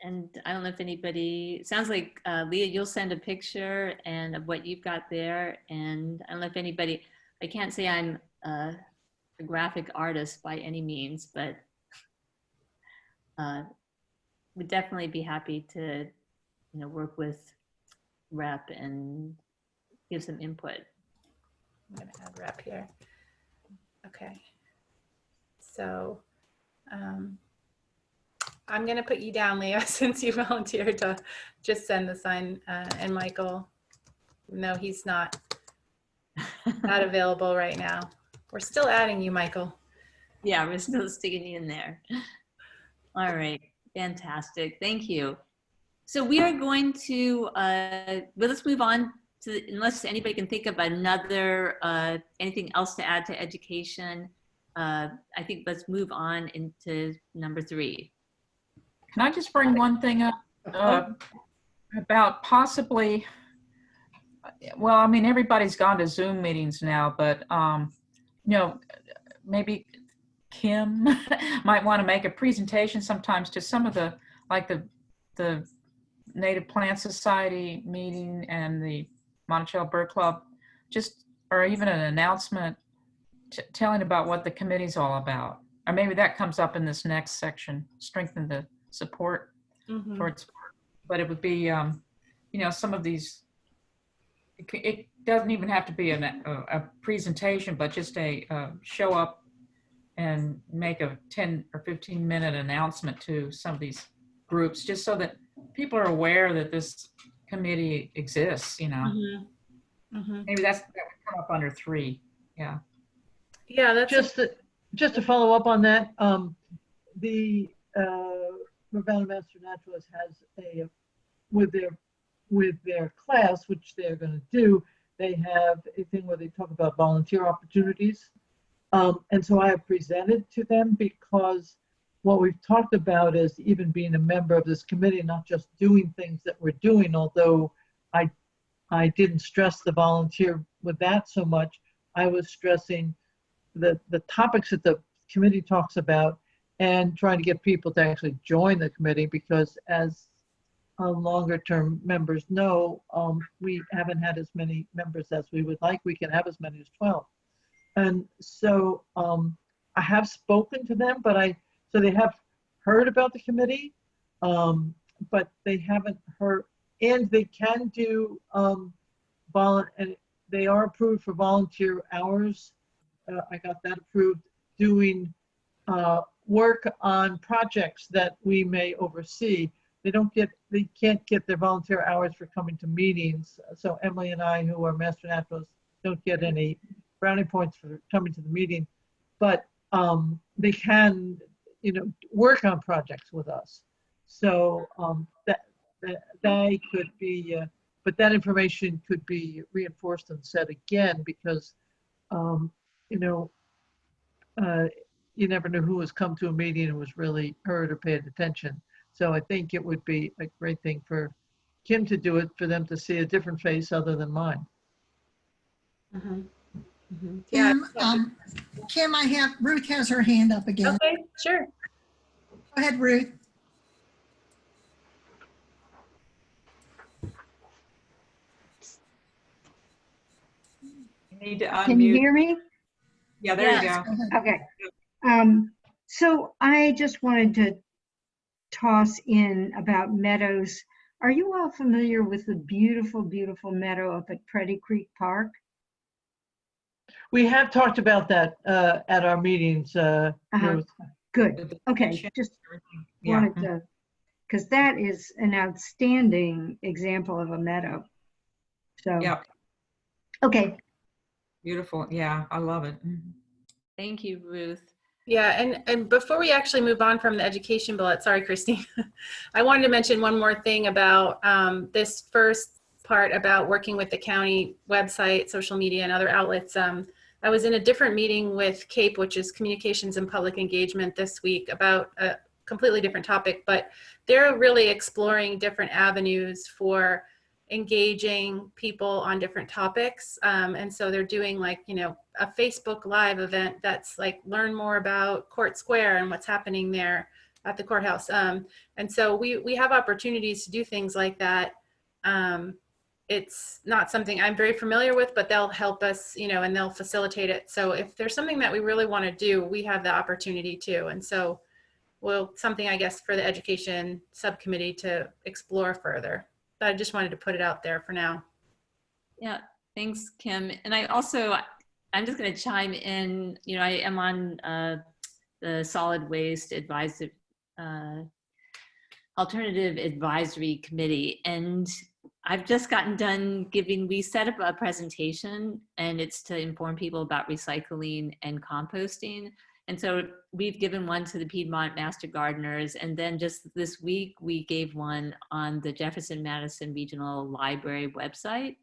S1: And I don't know if anybody, sounds like Leah, you'll send a picture and of what you've got there. And I don't know if anybody, I can't say I'm a graphic artist by any means, but would definitely be happy to, you know, work with Rep and give some input.
S3: I'm gonna add Rep here. Okay. So I'm going to put you down, Leah, since you volunteered to just send the sign, and Michael, no, he's not available right now. We're still adding you, Michael.
S1: Yeah, we're still sticking you in there. All right, fantastic. Thank you. So we are going to, well, let's move on to, unless anybody can think of another, anything else to add to education. I think let's move on into number 3.
S5: Can I just bring one thing up? about possibly, well, I mean, everybody's gone to Zoom meetings now, but, maybe Kim might want to make a presentation sometimes to some of the, like the Native Plant Society meeting and the Monticello Bird Club, or even an announcement telling about what the committee's all about. Or maybe that comes up in this next section, strengthen the support towards, but it would be, some of these, it doesn't even have to be a presentation, but just a show up and make a 10 or 15-minute announcement to some of these groups, just so that people are aware that this committee exists, Maybe that would come up under 3. Yeah.
S3: Yeah, that's
S7: just to follow up on that. The Rivanna Master Naturalist has with their class, which they're going to do, they have a thing where they talk about volunteer opportunities. And so I have presented to them, because what we've talked about is even being a member of this committee, not just doing things that we're doing, although I didn't stress the volunteer with that so much. I was stressing the topics that the committee talks about and trying to get people to actually join the committee, because as longer term members know, we haven't had as many members as we would like. We can have as many as 12. And so I have spoken to them, so they have heard about the committee, but they haven't heard, and they can do and they are approved for volunteer hours. I got that approved, doing work on projects that we may oversee. They can't get their volunteer hours for coming to meetings. So Emily and I, who are master naturalists, don't get any brownie points for coming to the meeting, but they can, work on projects with us. So that could be, but that information could be reinforced and said again, because you never knew who has come to a meeting and was really heard or paid attention. So I think it would be a great thing for Kim to do it, for them to see a different face other than mine.
S3: Yeah.
S9: Kim, Ruth has her hand up again.
S3: Okay, sure.
S9: Go ahead, Ruth.
S5: You need to unmute.
S10: Can you hear me?
S5: Yeah, there you
S9: Yes,
S5: go.
S9: go ahead.
S10: Okay. So I just wanted to toss in about meadows. Are you all familiar with the beautiful, beautiful meadow up at Pretty Creek Park?
S7: We have talked about that at our meetings, Ruth.
S10: Good. Okay. Just wanted to, because that is an outstanding example of a meadow. So,
S5: Yeah.
S10: Okay.
S5: Beautiful. Yeah, I love it.
S1: Thank you, Ruth.
S3: Yeah, and before we actually move on from the education bullet, sorry, Christine, I wanted to mention one more thing about this first part about working with the county website, social media, and other outlets. I was in a different meeting with CAPE, which is Communications and Public Engagement, this week about a completely different topic, but they're really exploring different avenues for engaging people on different topics. And so they're doing like, a Facebook Live event that's like learn more about Court Square and what's happening there at the courthouse. And so we have opportunities to do things like that. It's not something I'm very familiar with, but they'll help us, and they'll facilitate it. So if there's something that we really want to do, we have the opportunity to. And so something, I guess, for the education subcommittee to explore further. But I just wanted to put it out there for now.
S1: Yeah, thanks, Kim. And I'm just going to chime in. I am on the Solid Waste Alternative Advisory Committee, and I've just gotten done we set up a presentation, and it's to inform people about recycling and composting. And so we've given one to the Piedmont Master Gardeners, and then just this week we gave one on the Jefferson Madison Regional Library website.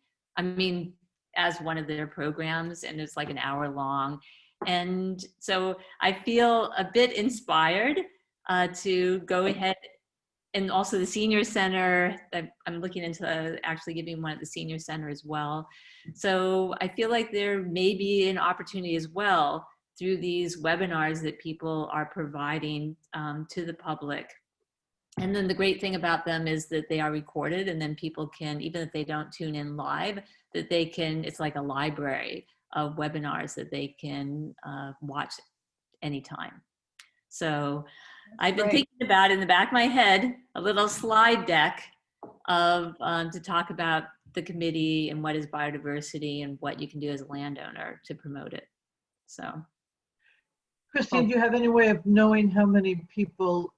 S1: As one of their programs, and it's like an hour long. And so I feel a bit inspired to go ahead and also the senior center, I'm looking into actually giving one at the senior center as well. So I feel like there may be an opportunity as well through these webinars that people are providing to the public. And then the great thing about them is that they are recorded, and then people can, even if they don't tune in live, that they can, it's like a library of webinars that they can watch anytime. So I've been thinking about, in the back of my head, a little slide deck of to talk about the committee and what is biodiversity and what you can do as a landowner to promote it. So,
S7: Christine, do you have any way of knowing how many people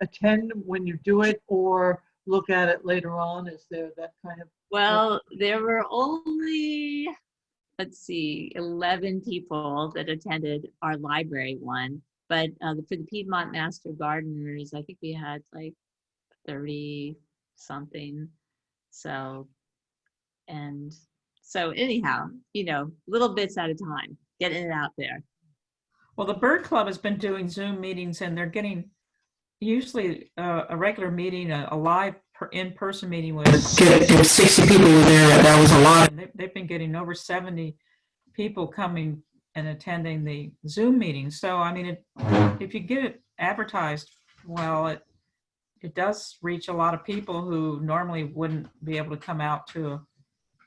S7: attend when you do it, or look at it later on? Is there that kind of?
S1: well, there were only, let's see, 11 people that attended our library one. But for the Piedmont Master Gardeners, I think we had like 30 something. So, and so anyhow, you know, little bits at a time, getting it out there.
S5: Well, the Bird Club has been doing Zoom meetings, and they're getting usually a regular meeting, a live in-person meeting with 60 people were there. That was a lot. And they've been getting over 70 people coming and attending the Zoom meetings. So, I mean, if you get it advertised well, it does reach a lot of people who normally wouldn't be able to come out to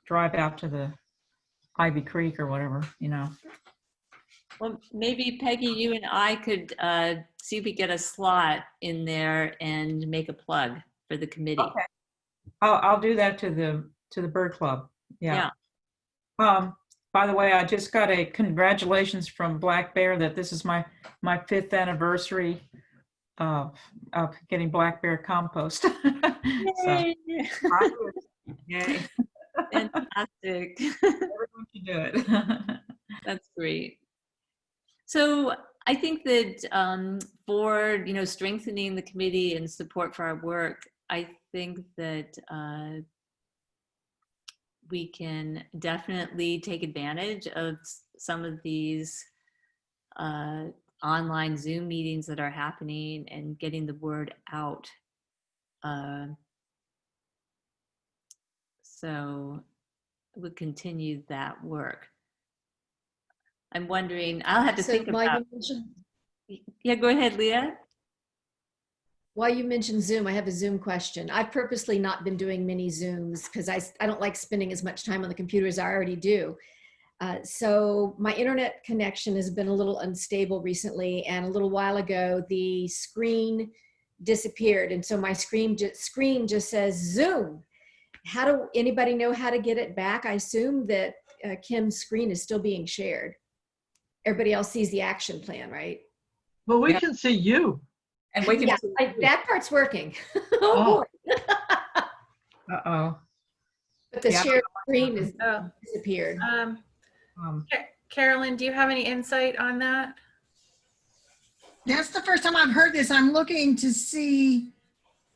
S5: drive out to the Ivy Creek or whatever, you know.
S1: Well, maybe Peggy, you and I could see if we get a slot in there and make a plug for the committee.
S5: Okay. I'll do that to the Bird Club. Yeah. By the way, I just got a congratulations from Black Bear that this is my 5th anniversary of getting Black Bear compost.
S1: Yay!
S5: So, yay.
S1: Fantastic.
S5: Everyone should do it.
S1: That's great. So I think that for, you know, strengthening the committee and support for our work, I think that we can definitely take advantage of some of these online Zoom meetings that are happening and getting the word out. So we'll continue that work. I'm wondering, I'll have to think about. Yeah, go ahead, Leah.
S2: While you mentioned Zoom, I have a Zoom question. I've purposely not been doing many Zooms because I don't like spending as much time on the computer as I already do. So my internet connection has been a little unstable recently, and a little while ago the screen disappeared, and so my screen just says Zoom. How do anybody know how to get it back? I assume that Kim's screen is still being shared. Everybody else sees the action plan, right?
S7: Well, we can see you.
S5: And we can
S2: yeah, that part's working.
S7: Oh.
S5: Uh-oh.
S2: But the shared screen is disappeared.
S3: Carolyn, do you have any insight on that?
S9: That's the first time I've heard this. I'm looking to see,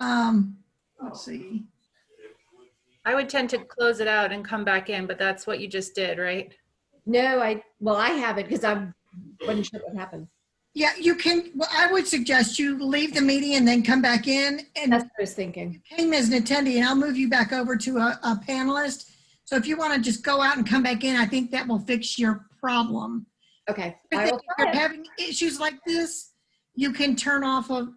S9: let's see.
S3: I would tend to close it out and come back in, but that's what you just did, right?
S2: No, I haven't because I wasn't sure what happened.
S9: Yeah, you can, well, I would suggest you leave the meeting and then come back in. And
S2: that's what I was thinking.
S9: You came as an attendee, and I'll move you back over to a panelist. So if you want to just go out and come back in, I think that will fix your problem.
S2: Okay.
S9: If you're having issues like this, you can turn off of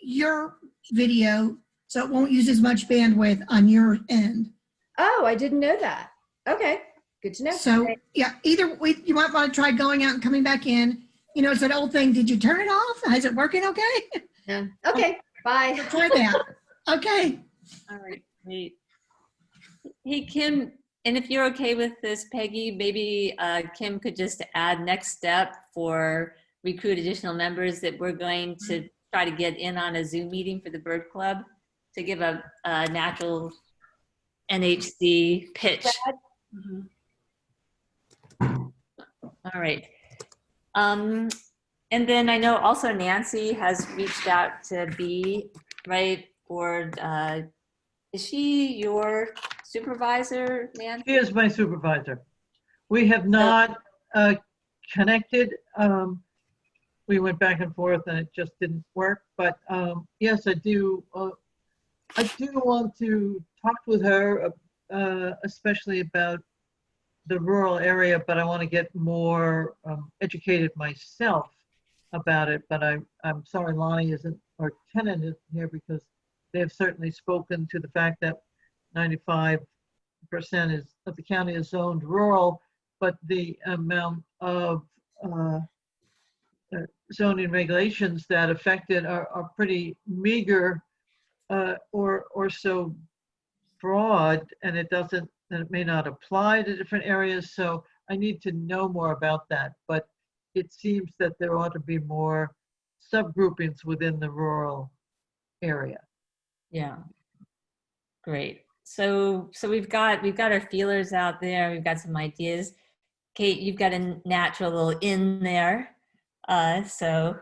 S9: your video so it won't use as much bandwidth on your end.
S2: Oh, I didn't know that. Okay, good to know.
S9: So yeah, either way, you might want to try going out and coming back in. You know, it's that old thing, did you turn it off? Is it working okay?
S2: Yeah. Okay, bye.
S9: Try that. Okay.
S1: All right, great. Hey, Kim, and if you're okay with this, Peggy, maybe Kim could just add next step for recruit additional members that we're going to try to get in on a Zoom meeting for the Bird Club to give a natural NHC pitch. All right. And then I know also Nancy has reached out to B, right? Or is she your supervisor, Nancy?
S7: She is my supervisor. We have not connected. we went back and forth and it just didn't work. But yes, I do want to talk with her, especially about the rural area, but I want to get more educated myself about it. But I'm sorry Lonnie isn't, or Kenan isn't here, because they have certainly spoken to the fact that 95% of the county is zoned rural, but the amount of zoning regulations that affect it are pretty meager, or so broad, and it may not apply to different areas. So I need to know more about that. But it seems that there ought to be more subgroupings within the rural area.
S1: Yeah. Great. So we've got our feelers out there. We've got some ideas. Kate, you've got a natural little in there. So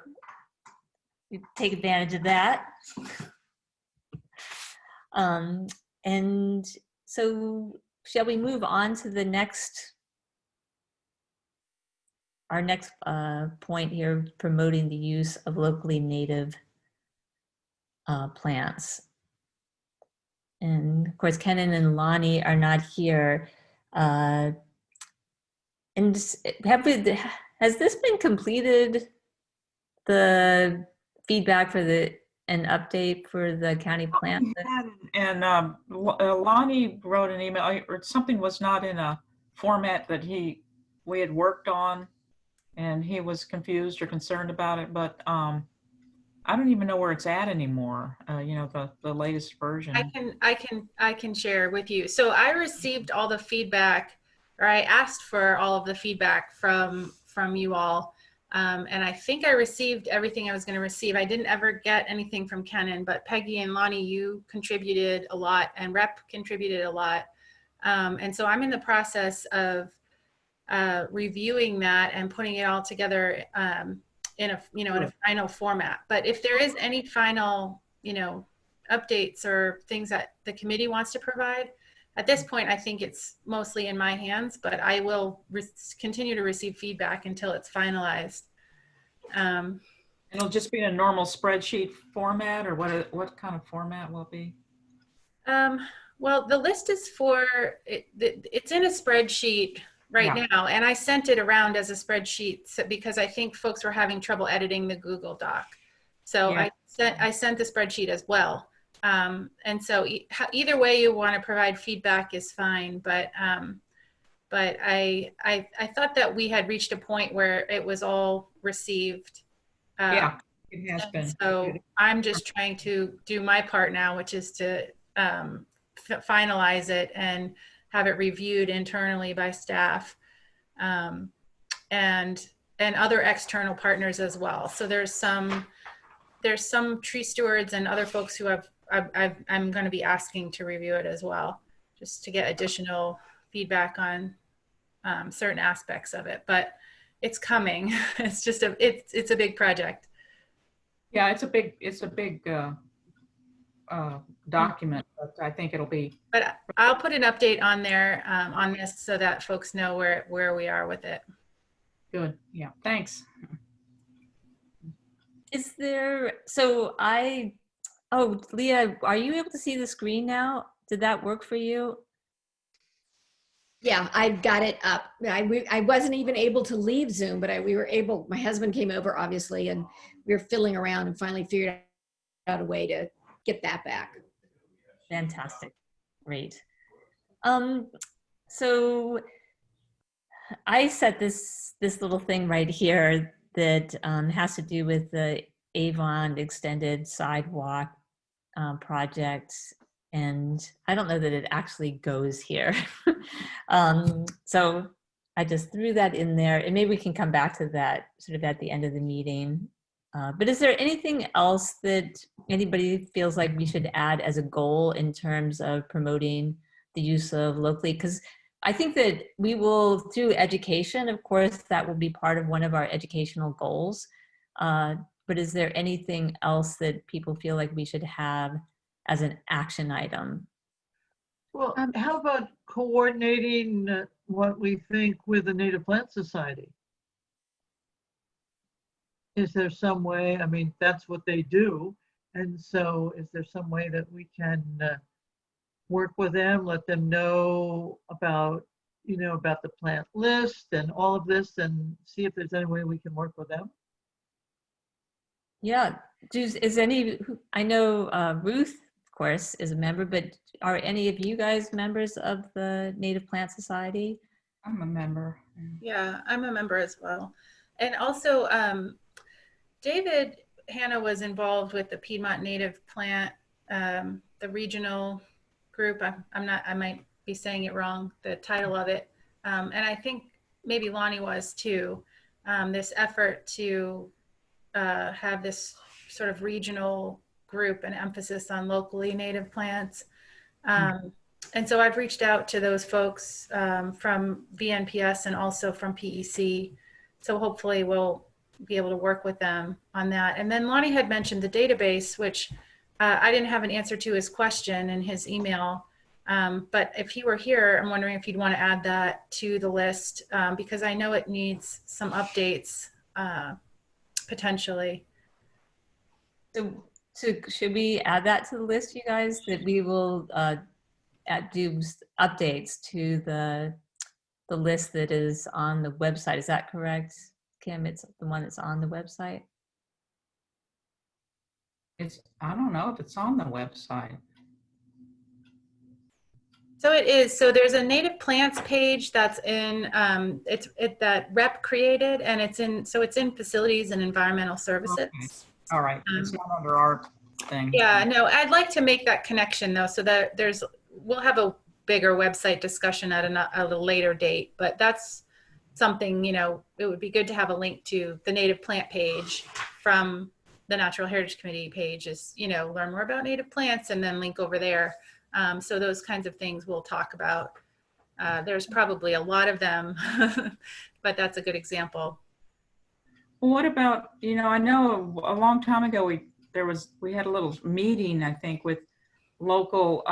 S1: you take advantage of that. And so shall we move on to the our next point here, promoting the use of locally native plants. And of course, Kenan and Lonnie are not here. And has this been completed, the feedback for an update for the county plant list?
S5: And Lonnie wrote an email, or something was not in a format that we had worked on, and he was confused or concerned about it. But I don't even know where it's at anymore. The latest version.
S3: I can share with you. So I received all the feedback, or I asked for all of the feedback from you all. And I think I received everything I was going to receive. I didn't ever get anything from Kenan, but Peggy and Lonnie, you contributed a lot, and Rep contributed a lot. And so I'm in the process of reviewing that and putting it all together in a final format. But if there is any final, updates or things that the committee wants to provide, at this point, I think it's mostly in my hands, but I will continue to receive feedback until it's finalized.
S5: It'll just be in a normal spreadsheet format, or what kind of format will it be?
S3: Well, the list is it's in a spreadsheet right now, and I sent it around as a spreadsheet because I think folks were having trouble editing the Google Doc. So I sent the spreadsheet as well. And so either way you want to provide feedback is fine, but I thought that we had reached a point where it was all received.
S5: It has been.
S3: So I'm just trying to do my part now, which is to finalize it and have it reviewed internally by staff and other external partners as well. So there's some tree stewards and other folks who I'm going to be asking to review it as well, just to get additional feedback on certain aspects of it. But it's coming. It's just it's a big project.
S5: Yeah, it's a big document, but I think it'll be.
S3: But I'll put an update on there on this so that folks know where we are with it.
S5: Good. Yeah. Thanks.
S1: Is there, Leah, are you able to see the screen now? Did that work for you?
S2: Yeah, I've got it up. I wasn't even able to leave Zoom, but we were able, my husband came over obviously, and we were fiddling around and finally figured out a way to get that back.
S1: Fantastic. Great. So I set this little thing right here that has to do with the Avon extended sidewalk project. And I don't know that it actually goes here. So I just threw that in there, and maybe we can come back to that sort of at the end of the meeting. But is there anything else that anybody feels like we should add as a goal in terms of promoting the use of locally? Because I think that we will, through education, of course, that will be part of one of our educational goals. But is there anything else that people feel like we should have as an action item?
S7: Well, how about coordinating what we think with the Native Plant Society? is there some way, I mean, that's what they do. And so is there some way that we can work with them, let them know about, about the plant list and all of this, and see if there's any way we can work with them?
S1: Yeah. I know Ruth, of course, is a member, but are any of you guys members of the Native Plant Society?
S5: I'm a member.
S3: Yeah, I'm a member as well. And also, David Hanna was involved with the Piedmont Native Plant, the regional group. I might be saying it wrong, the title of it. And I think maybe Lonnie was too. This effort to have this sort of regional group and emphasis on locally native plants. And so I've reached out to those folks from VNPS and also from PEC. So hopefully we'll be able to work with them on that. And then Lonnie had mentioned the database, which I didn't have an answer to his question in his email. But if he were here, I'm wondering if you'd want to add that to the list because I know it needs some updates potentially.
S1: So should we add that to the list, you guys, that we will do updates to the list that is on the website? Is that correct, Kim? It's the one that's on the website?
S5: I don't know if it's on the website.
S3: So it is. So there's a native plants page that's in that Rep created, and it's in facilities and environmental services.
S5: Okay. All right. It's not under our thing.
S3: Yeah, no, I'd like to make that connection though, so that we'll have a bigger website discussion at a later date, but that's something, it would be good to have a link to the native plant page from the Natural Heritage Committee page is, learn more about native plants and then link over there. So those kinds of things we'll talk about. There's probably a lot of them, but that's a good example.
S5: Well, what about, I know a long time ago we had a little meeting, I think, with local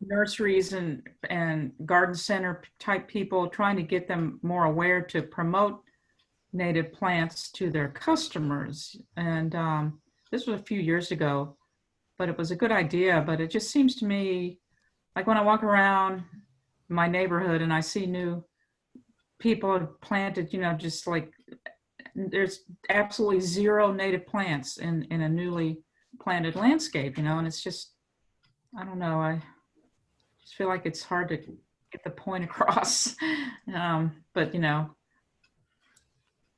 S5: nurseries and garden center type people, trying to get them more aware to promote native plants to their customers. And this was a few years ago, but it was a good idea. But it just seems to me like when I walk around my neighborhood and I see new people have planted, just like there's absolutely zero native plants in a newly planted landscape, and it's just, I don't know, I just feel like it's hard to get the point across.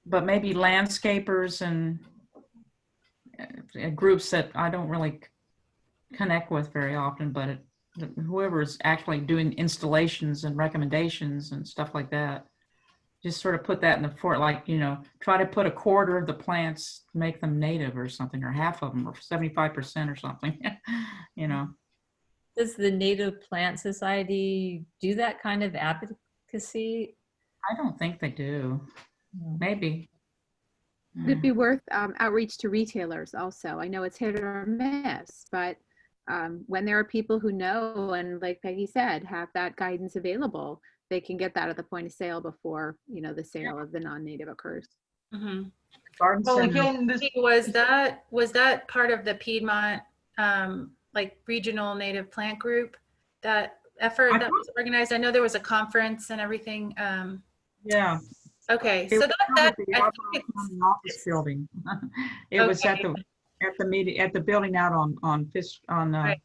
S5: But maybe landscapers and groups that I don't really connect with very often, but whoever's actually doing installations and recommendations and stuff like that, just sort of put that in the fort, like, try to put a quarter of the plants, make them native or something, or half of them, or 75% or something,
S1: Does the Native Plant Society do that kind of advocacy?
S5: I don't think they do. Maybe.
S6: It'd be worth outreach to retailers also. I know it's hit or miss, but when there are people who know and, like Peggy said, have that guidance available, they can get that at the point of sale before, the sale of the non-native occurs.
S3: Mm-hmm.
S7: Well, again,
S3: was that part of the Piedmont regional native plant group, that effort that was organized? I know there was a conference and everything.
S5: Yeah.
S3: Okay, so that I think
S5: office building. It was at the meeting at the building out on Fish on
S3: right.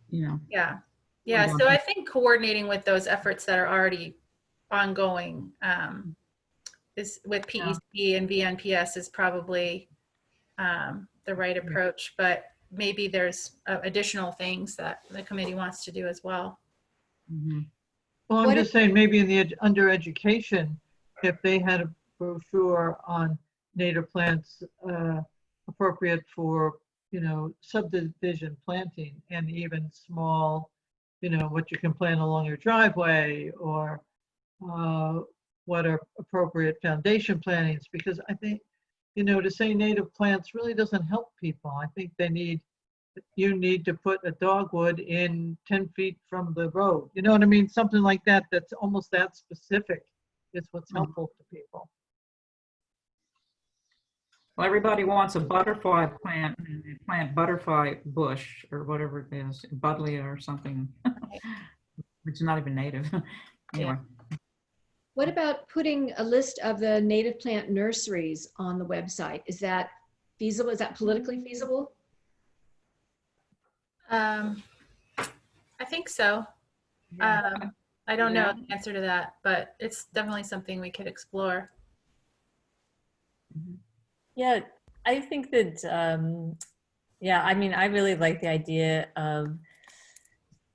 S3: Yeah.
S5: down
S3: So I think coordinating with those efforts that are already ongoing is with PEC and VNPS is probably the right approach, but maybe there's additional things that the committee wants to do as well.
S5: Mm-hmm.
S7: Well, I'm just saying maybe in the under education, if they had a brochure on native plants appropriate for, subdivision planting and even small, what you can plant along your driveway or what are appropriate foundation plantings, because I think, to say native plants really doesn't help people. I think you need to put a dogwood in 10 feet from the road. You know what I mean? Something like that, that's almost that specific is what's helpful to people.
S5: Well, everybody wants a butterfly plant, and they plant butterfly bush or whatever it is, buddleia or something, which is not even native. Anyway.
S2: What about putting a list of the native plant nurseries on the website? Is that feasible? Is that politically feasible?
S3: I think so. I don't know the answer to that, but it's definitely something we could explore.
S1: Yeah, I think that, yeah, I mean, I really like the idea of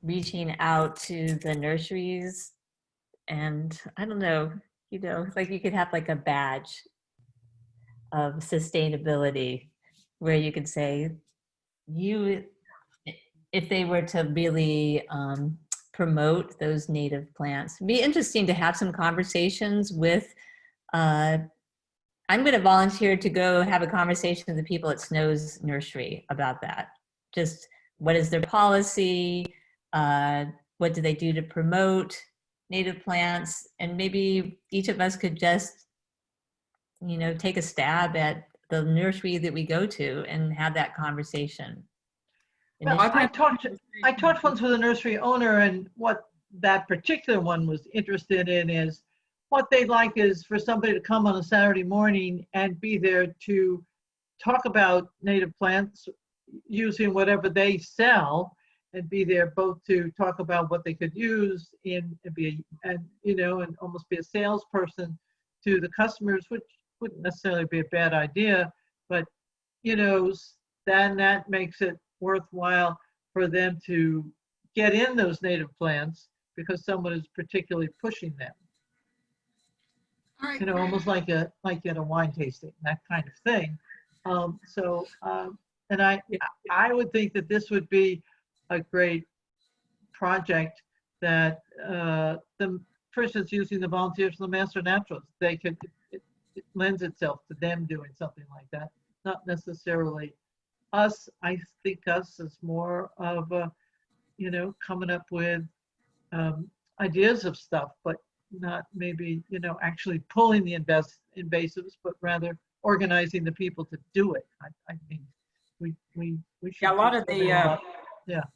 S1: reaching out to the nurseries, and I don't know, you know, like you could have like a badge of sustainability where you could say, you, if they were to really promote those native plants. It'd be interesting to have some conversations with, I'm going to volunteer to go have a conversation with the people at Snow's Nursery about that. Just what is their policy? What do they do to promote native plants? And maybe each of us could just, you know, take a stab at the nursery that we go to and have that conversation.
S7: Well, I talked once with a nursery owner, and what that particular one was interested in is what they'd like is for somebody to come on a Saturday morning and be there to talk about native plants using whatever they sell, and be there both to talk about what they could use in and you know, and almost be a salesperson to the customers, which wouldn't necessarily be a bad idea, but you know, then that makes it worthwhile for them to get in those native plants because someone is particularly pushing them.
S9: All right.
S7: You know, almost like at a wine tasting, that kind of thing. And I would think that this would be a great project that for instance, using the volunteers from the Master Naturalists, they could, it lends itself to them doing something like that, not necessarily us. I think us is more of a, you know, coming up with ideas of stuff, but not maybe, you know, actually pulling the invasives, but rather organizing the people to do it. I think we should.
S5: Yeah, a lot of the
S7: yeah.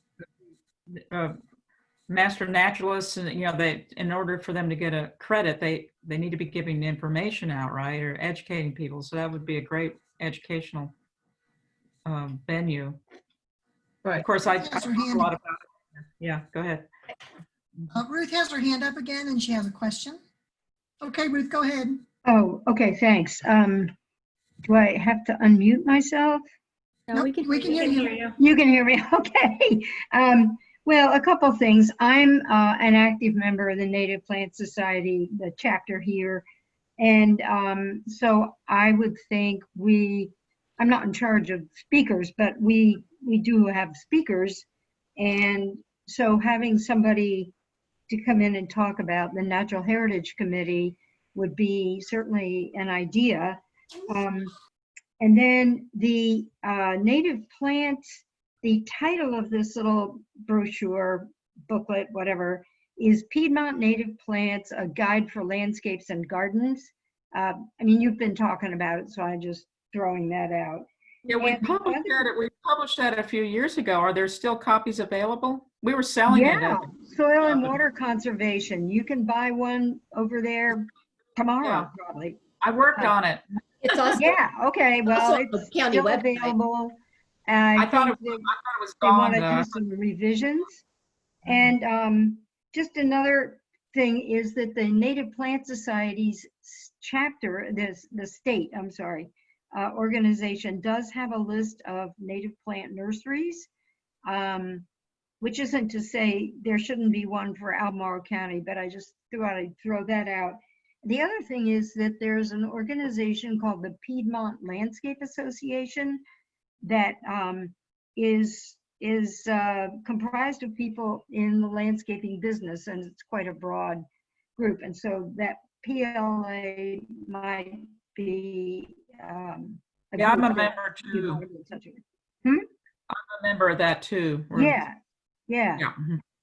S5: Master naturalists, and you know, they, in order for them to get a credit, they need to be giving information out, right, or educating people. So that would be a great educational venue.
S7: Right.
S5: Of course, I talk a lot about it. Yeah, go ahead.
S9: Ruth has her hand up again and she has a question. Okay, Ruth, go ahead.
S10: Oh, okay, thanks. Do I have to unmute myself?
S6: No,
S9: Nope,
S6: we can
S9: hear you.
S10: You can hear me, okay. Well, a couple things. I'm an active member of the Native Plant Society, the chapter here. And so I would think I'm not in charge of speakers, but we do have speakers. And so having somebody to come in and talk about the Natural Heritage Committee would be certainly an idea. And then the native plants, the title of this little brochure, booklet, whatever, is Piedmont Native Plants, a Guide for Landscapes and Gardens. I mean, you've been talking about it, so I'm just throwing that out.
S5: Yeah, we published that a few years ago. Are there still copies available? We were selling it.
S10: Yeah, soil and water conservation. You can buy one over there tomorrow, probably.
S5: I worked on it.
S2: It's also,
S10: yeah, okay, well,
S2: also
S10: it's
S2: county
S10: still
S2: website.
S10: available.
S5: I thought it
S10: they
S5: was gone.
S10: want to do some revisions. And just another thing is that the Native Plant Society's chapter, the state, I'm sorry, organization does have a list of native plant nurseries, which isn't to say there shouldn't be one for Albemarle County, but I just thought I'd throw that out. The other thing is that there's an organization called the Piedmont Landscape Association that is comprised of people in the landscaping business, and it's quite a broad group. And so that PLA might be
S5: yeah, I'm a member too. I'm a member of that too.
S10: Yeah.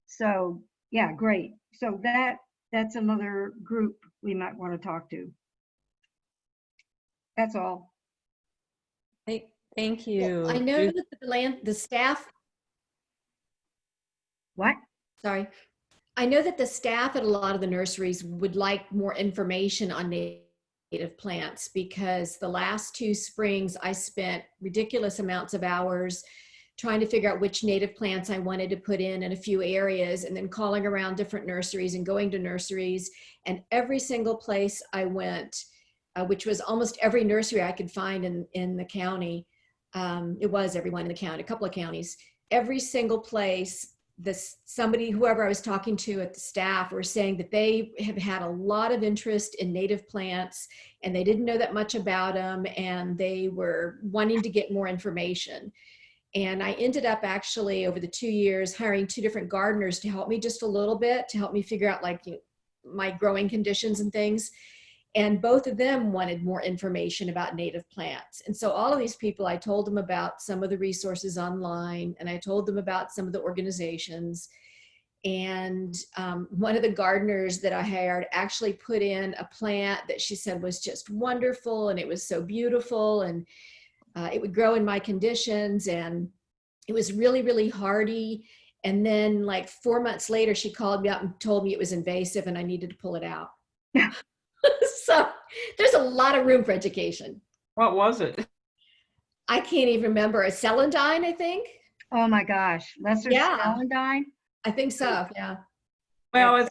S10: So yeah, great. So that's another group we might want to talk to. That's all.
S1: Thank you.
S2: I know that the staff,
S10: What?
S2: sorry. I know that the staff at a lot of the nurseries would like more information on native plants because the last 2 springs I spent ridiculous amounts of hours trying to figure out which native plants I wanted to put in a few areas, and then calling around different nurseries and going to nurseries. And every single place I went, which was almost every nursery I could find in the county, it was everyone in the county, a couple of counties, every single place, whoever I was talking to at the staff were saying that they have had a lot of interest in native plants and they didn't know that much about them and they were wanting to get more information. And I ended up actually over the 2 years hiring 2 different gardeners to help me just a little bit, to help me figure out like my growing conditions and things. And both of them wanted more information about native plants. And so all of these people, I told them about some of the resources online, and I told them about some of the organizations. And one of the gardeners that I hired actually put in a plant that she said was just wonderful, and it was so beautiful, and it would grow in my conditions, and it was really, really hardy. And then like 4 months later, she called me up and told me it was invasive and I needed to pull it out. So there's a lot of room for education.
S5: What was it?
S2: I can't even remember. A celandine, I think.
S10: Oh my gosh, lesser celandine?
S2: I think so. Yeah.
S5: Well,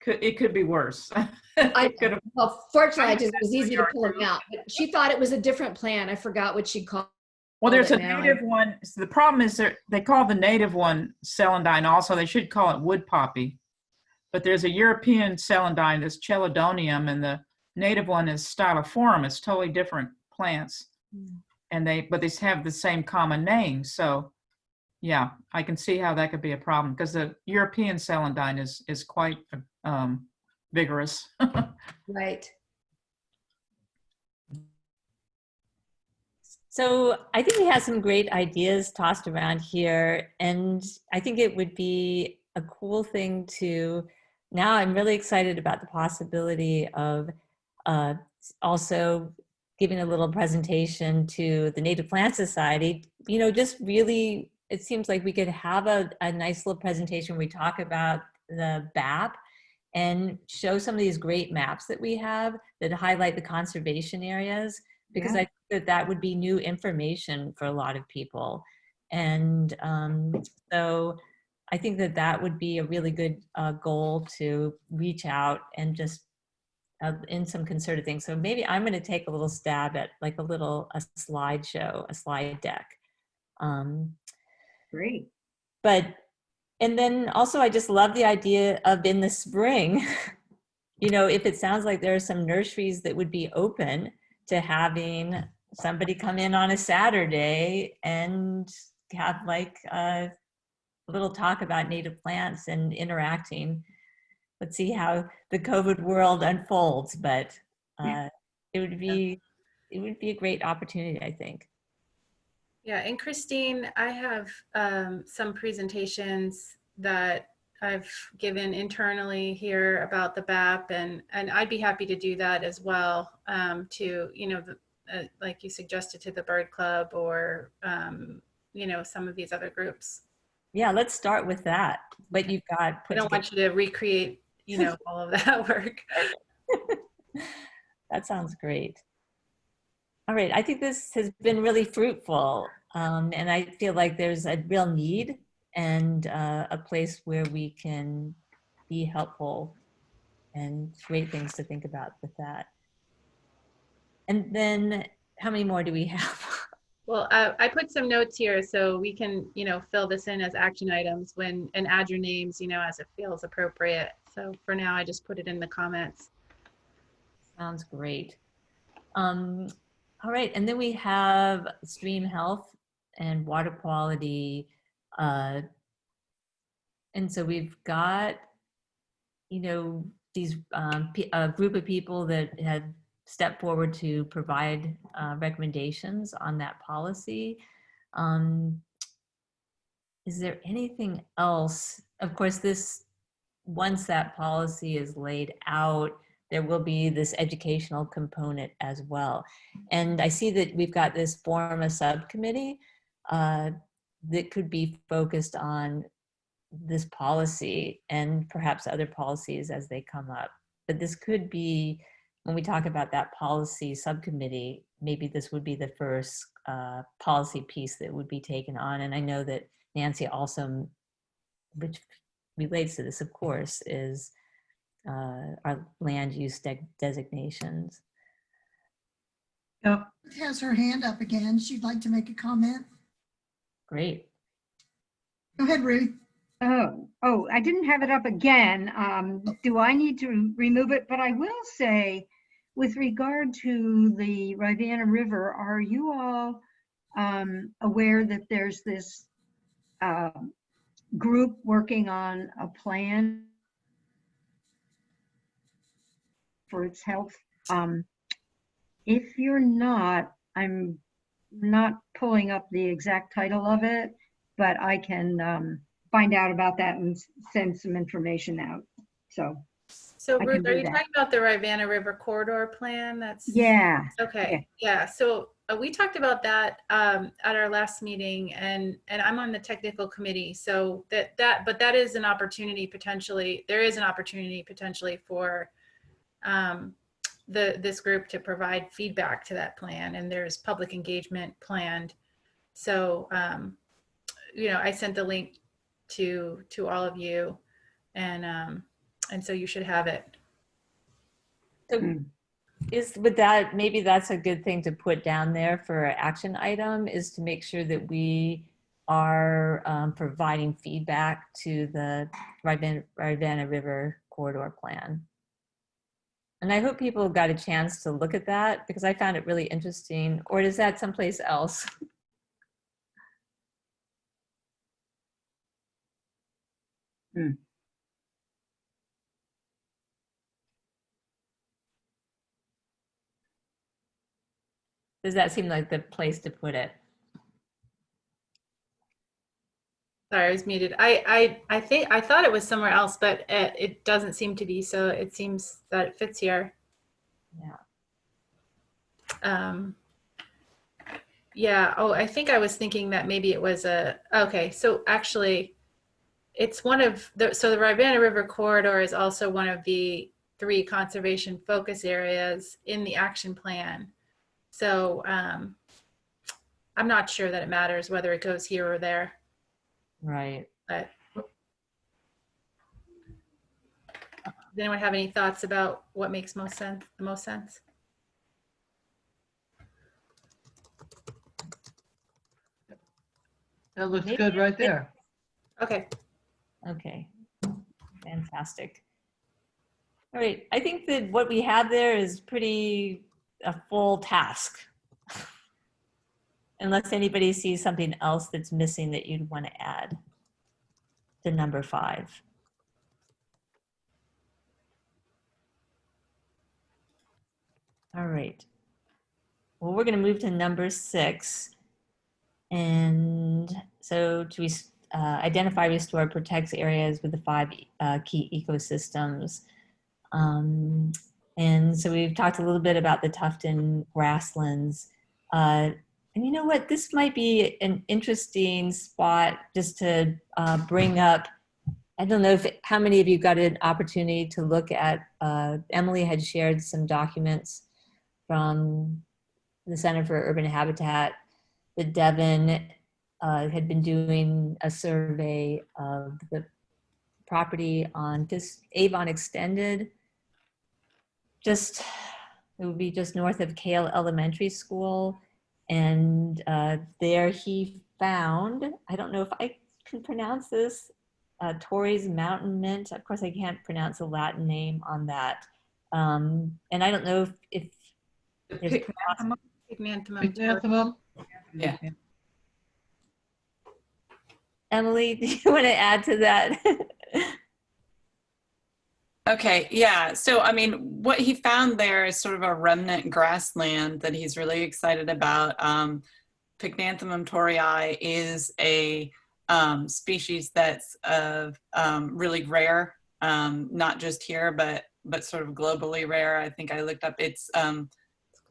S5: it could be worse.
S2: Well, fortunately, it was easy to pull them out. But she thought it was a different plant. I forgot what she called.
S5: Well, there's a native one. So the problem is they call the native one celandine. Also, they should call it wood poppy. But there's a European celandine that's chelidonium, and the native one is styloforum. It's totally different plants, and they have the same common name. So, yeah, I can see how that could be a problem because the European celandine is quite vigorous.
S2: Right.
S1: So I think we have some great ideas tossed around here, and I think it would be a cool thing to. Now I'm really excited about the possibility of also giving a little presentation to the Native Plant Society. Just really, it seems like we could have a nice little presentation where we talk about the BAP and show some of these great maps that we have that highlight the conservation areas, because I think that would be new information for a lot of people. And so I think that would be a really good goal to reach out and just in some concerted things. So maybe I'm going to take a little stab at like a slideshow, a slide deck.
S10: Great.
S1: And then also I just love the idea of in the spring, if it sounds like there are some nurseries that would be open to having somebody come in on a Saturday and have like a little talk about native plants and interacting. Let's see how the COVID world unfolds, but it would be a great opportunity, I think.
S3: Yeah, and Christine, I have some presentations that I've given internally here about the BAP, and I'd be happy to do that as well. To like you suggested, to the Bird Club or some of these other groups.
S1: Yeah, let's start with that. What you've got.
S3: I don't want you to recreate, all of that work.
S1: That sounds great. All right, I think this has been really fruitful, and I feel like there's a real need and a place where we can be helpful and great things to think about with that. And then how many more do we have?
S3: Well, I put some notes here so we can, fill this in as action items and add your names, as it feels appropriate. So for now, I just put it in the comments.
S1: Sounds great. All right, and then we have stream health and water quality. And so we've got, these a group of people that have stepped forward to provide recommendations on that policy. Is there anything else? Of course, once that policy is laid out, there will be this educational component as well. And I see that we've got this form a subcommittee that could be focused on this policy and perhaps other policies as they come up. But this could be, when we talk about that policy subcommittee, maybe this would be the first policy piece that would be taken on. And I know that Nancy also, which relates to this, of course, is our land use designations.
S7: Yep.
S9: Has her hand up again. She'd like to make a comment.
S1: Great.
S9: Go ahead, Ruth.
S10: Oh, I didn't have it up again. Do I need to remove it? But I will say, with regard to the Rivanna River, are you all aware that there's this group working on a plan for its health? If you're not, I'm not pulling up the exact title of it, but I can find out about that and send some information out. So I
S3: Ruth,
S10: can
S3: are
S10: do
S3: you
S10: that.
S3: talking about the Rivanna River Corridor Plan? That's
S10: Yeah.
S3: okay. Yeah. So we talked about that at our last meeting, and I'm on the technical committee. So but that is an opportunity potentially. There is an opportunity potentially for this group to provide feedback to that plan, and there's public engagement planned. So I sent the link to all of you, and so you should have it.
S1: So with that, maybe that's a good thing to put down there for an action item, is to make sure that we are providing feedback to the Rivanna River Corridor Plan. And I hope people got a chance to look at that, because I found it really interesting. Or is that someplace else? Does that seem like the place to put it?
S3: Sorry, I was muted. I thought it was somewhere else, but it doesn't seem to be. So it seems that it fits here.
S1: Yeah.
S3: Yeah. Oh, I think I was thinking that maybe it was okay. So actually, it's one of the Rivanna River Corridor is also one of the 3 conservation focus areas in the action plan. So I'm not sure that it matters whether it goes here or there.
S1: Right.
S3: But does anyone have any thoughts about what makes the most sense?
S7: That looks good right there.
S3: Okay.
S1: Okay. Fantastic. All right. I think that what we have there is pretty a full task. Unless anybody sees something else that's missing that you'd want to add to number 5. All right. Well, we're going to move to number 6. And so to identify, restore, protect areas with the 5 key ecosystems. And so we've talked a little bit about the Tufton grasslands. And you know what, this might be an interesting spot just to bring up. I don't know how many of you got an opportunity to look at, Emily had shared some documents from the Center for Urban Habitat that Devin had been doing a survey of the property on this Avon Extended. It would be just north of Kale Elementary School. And there he found, I don't know if I can pronounce this, Torrey's Mountain Mint. Of course, I can't pronounce the Latin name on that. And I don't know if there's
S3: Piedmont.
S8: Yeah.
S1: Emily, do you want to add to that?
S8: Okay, yeah. So, I mean, what he found there is sort of a remnant grassland that he's really excited about. Pygnanthemum torreyi is a species that's really rare, not just here, but but sort of globally rare. I think I looked up, it's,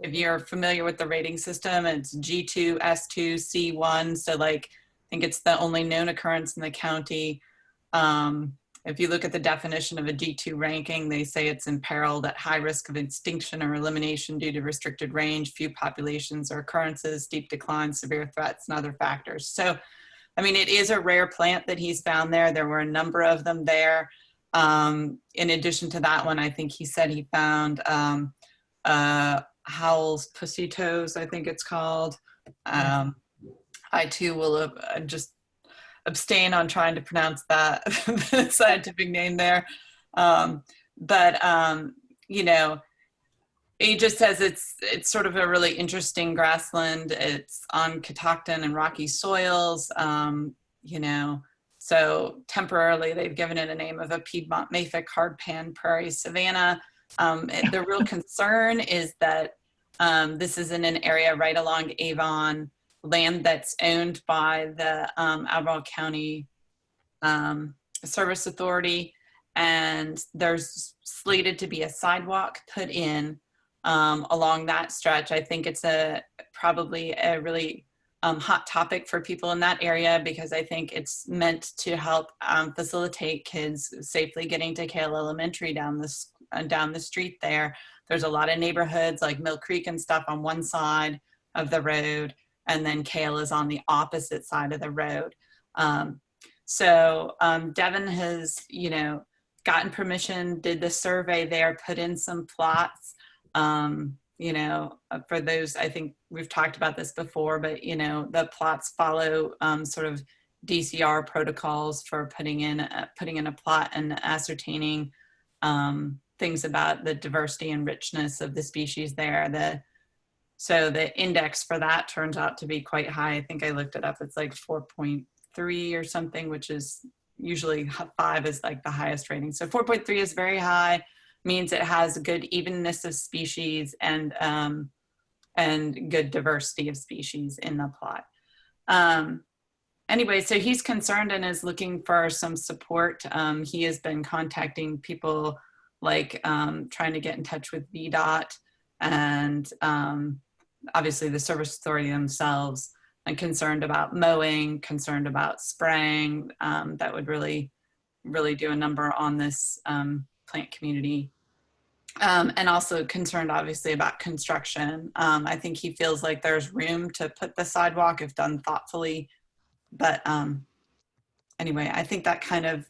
S8: if you're familiar with the rating system, it's G2, S2, C1. So like, I think it's the only known occurrence in the county. If you look at the definition of a G2 ranking, they say it's imperiled at high risk of extinction or elimination due to restricted range, few populations or occurrences, steep decline, severe threats, and other factors. So, I mean, it is a rare plant that he's found there. There were a number of them there. In addition to that one, I think he said he found Howell's pussy toes, I think it's called. I too will just abstain on trying to pronounce that the scientific name there. You know, he just says it's sort of a really interesting grassland. It's on Catoctin and rocky soils, you know, so temporarily they've given it a name of a Piedmont mafic hardpan prairie savanna. The real concern is that this is in an area right along Avon, land that's owned by the Albemarle County Service Authority, and there's slated to be a sidewalk put in along that stretch. I think it's probably a really hot topic for people in that area, because I think it's meant to help facilitate kids safely getting to Kale Elementary down the street there. There's a lot of neighborhoods like Mill Creek and stuff on one side of the road, and then Kale is on the opposite side of the road. Devin has, you know, gotten permission, did the survey there, put in some plots. You know, for those, I think we've talked about this before, but, you know, the plots follow sort of DCR protocols for putting in a plot and ascertaining things about the diversity and richness of the species there. So the index for that turns out to be quite high. I think I looked it up. It's like 4.3 or something, which is usually 5 is like the highest rating. So 4.3 is very high, means it has a good evenness of species and good diversity of species in the plot. Anyway, so he's concerned and is looking for some support. He has been contacting people like trying to get in touch with VDOT and obviously the service authority themselves, and concerned about mowing, concerned about spraying. That would really do a number on this plant community. And also concerned obviously about construction. I think he feels like there's room to put the sidewalk if done thoughtfully. But anyway, I think that kind of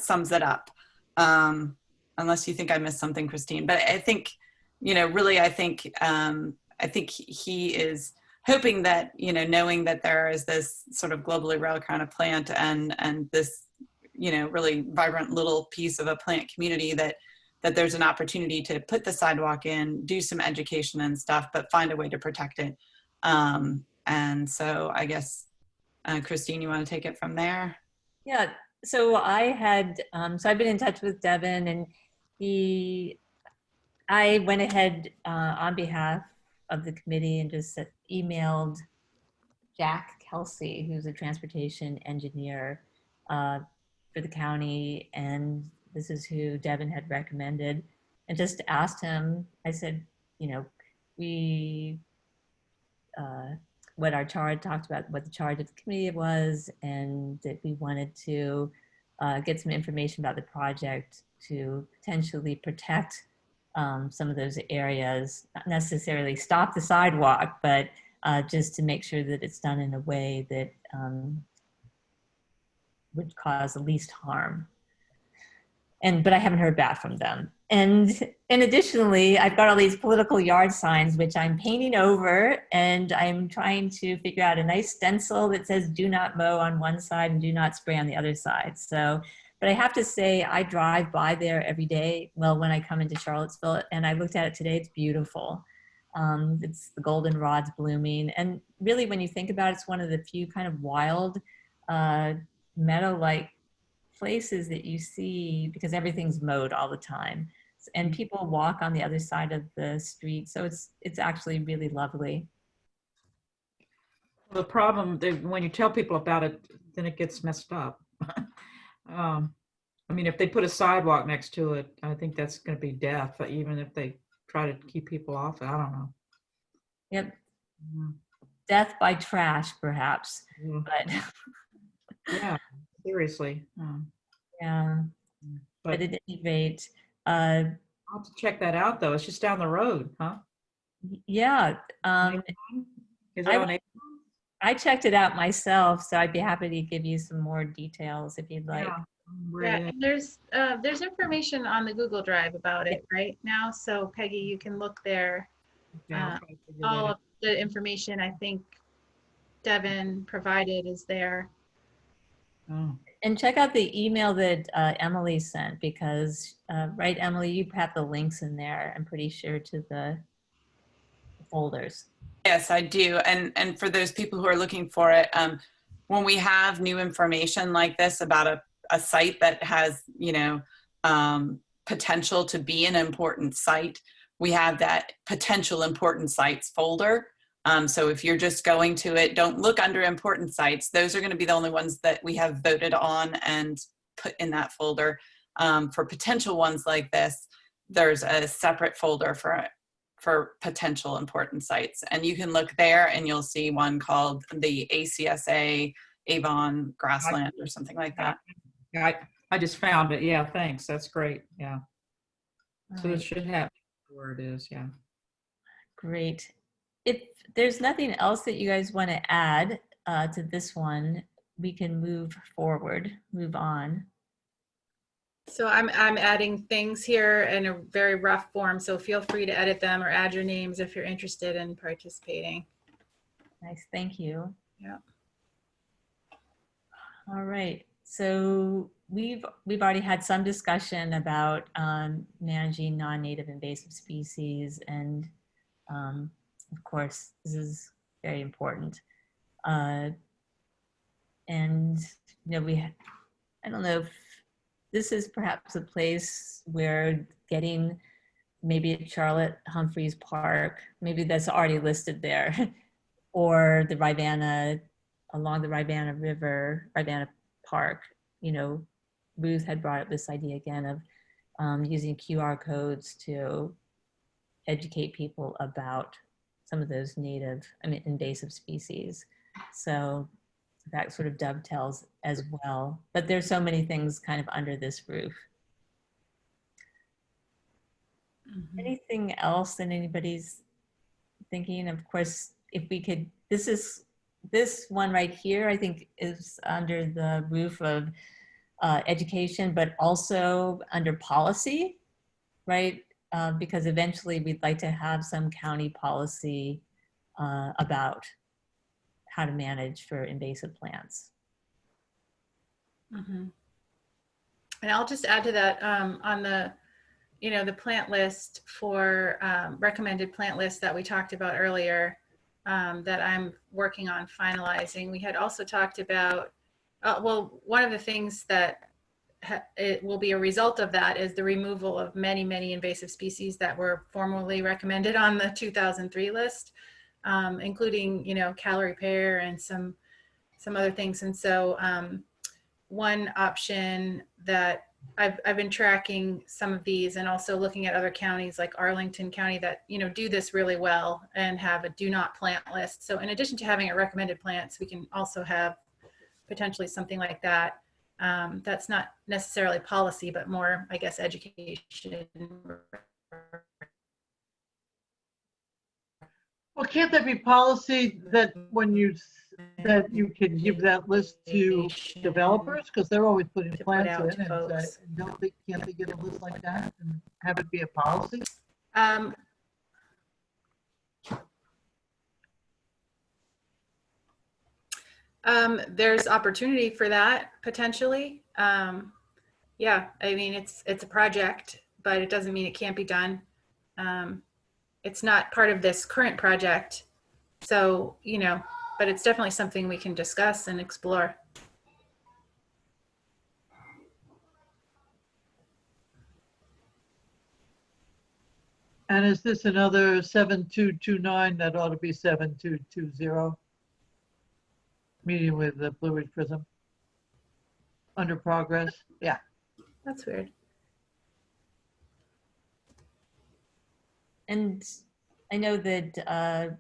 S8: sums it up. Unless you think I missed something, Christine. But I think, you know, really, I think he is hoping that, you know, knowing that there is this sort of globally rare kind of plant and this, you know, really vibrant little piece of a plant community, that there's an opportunity to put the sidewalk in, do some education and stuff, but find a way to protect it. And so I guess, Christine, you want to take it from there?
S1: Yeah. So I've been in touch with Devin, and I went ahead on behalf of the committee and just emailed Jack Kelsey, who's a transportation engineer for the county, and this is who Devin had recommended, and just asked him, I said, you know, what our charge talked about, what the charge of the committee was, and that we wanted to get some information about the project to potentially protect some of those areas, not necessarily stop the sidewalk, but just to make sure that it's done in a way that would cause the least harm. But I haven't heard back from them. And additionally, I've got all these political yard signs, which I'm painting over, and I'm trying to figure out a nice stencil that says "do not mow" on one side and "do not spray" on the other side. So, but I have to say, I drive by there every day. Well, when I come into Charlottesville, and I looked at it today, it's beautiful. It's the goldenrod's blooming. And really, when you think about it, it's one of the few kind of wild meadow-like places that you see, because everything's mowed all the time. And people walk on the other side of the street. So it's actually really lovely.
S5: The problem, when you tell people about it, then it gets messed up. I mean, if they put a sidewalk next to it, I think that's going to be death, even if they try to keep people off it. I don't know.
S1: Yep.
S5: Mhm.
S1: Death by trash, perhaps.
S5: Yeah.
S1: But
S5: Yeah, seriously.
S1: yeah.
S5: But
S1: But at any rate,
S5: I'll have to check that out, though. It's just down the road, huh?
S1: yeah.
S5: Is it on Avon?
S1: I checked it out myself, so I'd be happy to give you some more details if you'd like.
S5: Yeah.
S3: Yeah, and there's information on the Google Drive about it right now. So Peggy, you can look there.
S5: Okay, I'll try to figure that
S3: All
S5: out.
S3: of the information I think Devin provided is there.
S5: Oh.
S1: And check out the email that Emily sent because, right, Emily, you have the links in there, I'm pretty sure, to the folders.
S8: Yes, I do. And for those people who are looking for it, when we have new information like this about a site that has, you know, potential to be an important site, we have that potential important sites folder. So if you're just going to it, don't look under important sites. Those are going to be the only ones that we have voted on and put in that folder. For potential ones like this, there's a separate folder for potential important sites. And you can look there and you'll see one called the ACSA Avon Grassland or something like that.
S5: I just found it. Yeah, thanks. That's great. Yeah. So
S1: All
S5: it
S1: right.
S5: should have where it is. Yeah.
S1: Great. If there's nothing else that you guys want to add to this one, we can move forward, move on.
S3: So I'm adding things here in a very rough form. So feel free to edit them or add your names if you're interested in participating.
S1: Nice, thank you.
S3: Yeah.
S1: All right, so we've already had some discussion about managing non-native invasive species, and of course, this is very important. And you know, I don't know if this is perhaps a place where getting maybe at Charlotte Humphreys Park, maybe that's already listed there, or the Rivanna, along the Rivanna River, Rivanna Park. You know, Ruth had brought up this idea again of using QR codes to educate people about some of those invasive species. So that sort of dovetails as well. But there's so many things kind of under this roof. Anything else that anybody's thinking? Of course, if we could, this one right here, I think is under the roof of education, but also under policy, right? Because eventually we'd like to have some county policy about how to manage for invasive plants.
S3: Mm-hmm. And I'll just add to that on the, you know, the plant list for recommended plant list that we talked about earlier that I'm working on finalizing. We had also talked about, well, one of the things that it will be a result of that is the removal of many, many invasive species that were formerly recommended on the 2003 list, including, you know, calorie pear and some other things. And so one option that I've been tracking some of these and also looking at other counties like Arlington County that, you know, do this really well and have a do not plant list. So in addition to having a recommended plants, we can also have potentially something like that. That's not necessarily policy, but more, I guess, education.
S7: Well, can't that be policy that when that you can give that list to developers, because they're always putting
S3: To put
S7: plants
S3: out
S7: in,
S3: to
S7: and
S3: folks.
S7: can't they get a list like that and have it be a policy?
S3: There's opportunity for that potentially. Yeah, I mean, it's a project, but it doesn't mean it can't be done. It's not part of this current project. So, you know, but it's definitely something we can discuss and explore.
S7: And is this another 7229? That ought to be 7220. Meeting with the Blue Ridge Prism. Under progress, yeah.
S3: That's weird.
S1: And I know that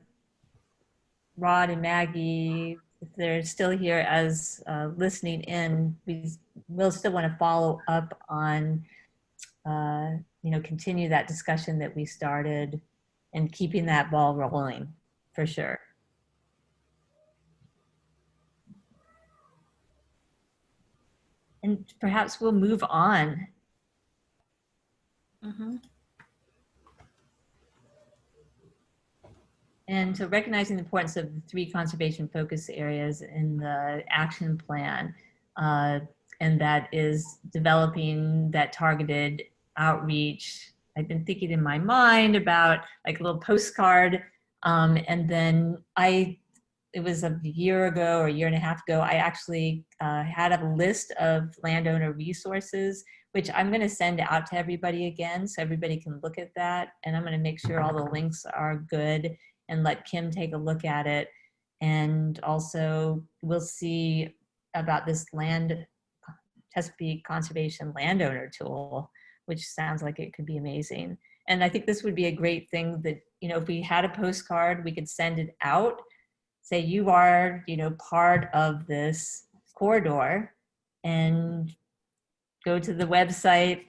S1: Rod and Maggie, if they're still here as listening in, we will still want to follow up on, continue that discussion that we started and keeping that ball rolling for sure. And perhaps we'll move on.
S3: Mm-hmm.
S1: And so recognizing the importance of the 3 conservation focus areas in the action plan, and that is developing that targeted outreach. I've been thinking in my mind about like a little postcard, and then it was a year ago or a year and a half ago, I actually had a list of landowner resources, which I'm going to send out to everybody again so everybody can look at that. And I'm going to make sure all the links are good and let Kim take a look at it. And also we'll see about this Chesapeake Conservation Landowner Tool, which sounds like it could be amazing. And I think this would be a great thing that, if we had a postcard, we could send it out, say you are, part of this corridor, and go to the website.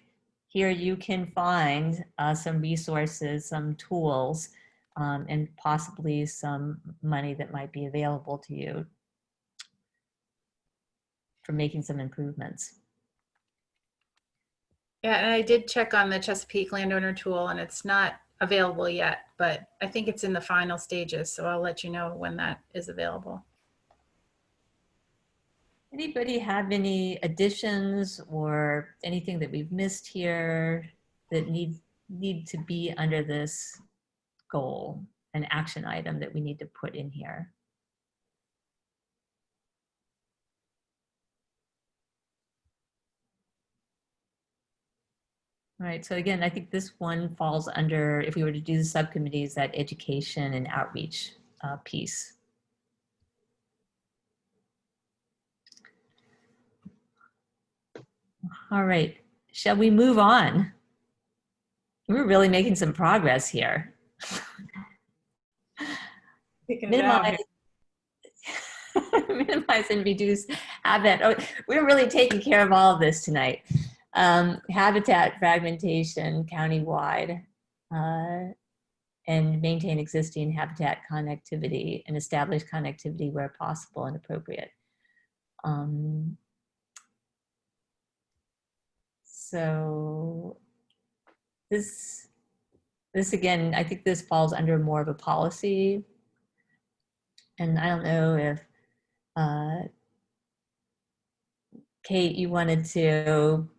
S1: Here you can find some resources, some tools, and possibly some money that might be available to you for making some improvements.
S3: Yeah, and I did check on the Chesapeake Landowner Tool, and it's not available yet, but I think it's in the final stages, so I'll let you know when that is available.
S1: Anybody have any additions or anything that we've missed here that need to be under this goal, an action item that we need to put in here? All right, so again, I think this one falls under, if we were to do the subcommittees, that education and outreach piece. All right, shall we move on? We're really making some progress here. Minimize, minimize and reduce habitat. Oh, we're really taking care of all of this tonight. Habitat fragmentation countywide, and maintain existing habitat connectivity and establish connectivity where possible and appropriate. So this again, I think this falls under more of a policy. And I don't know if Kate, you wanted to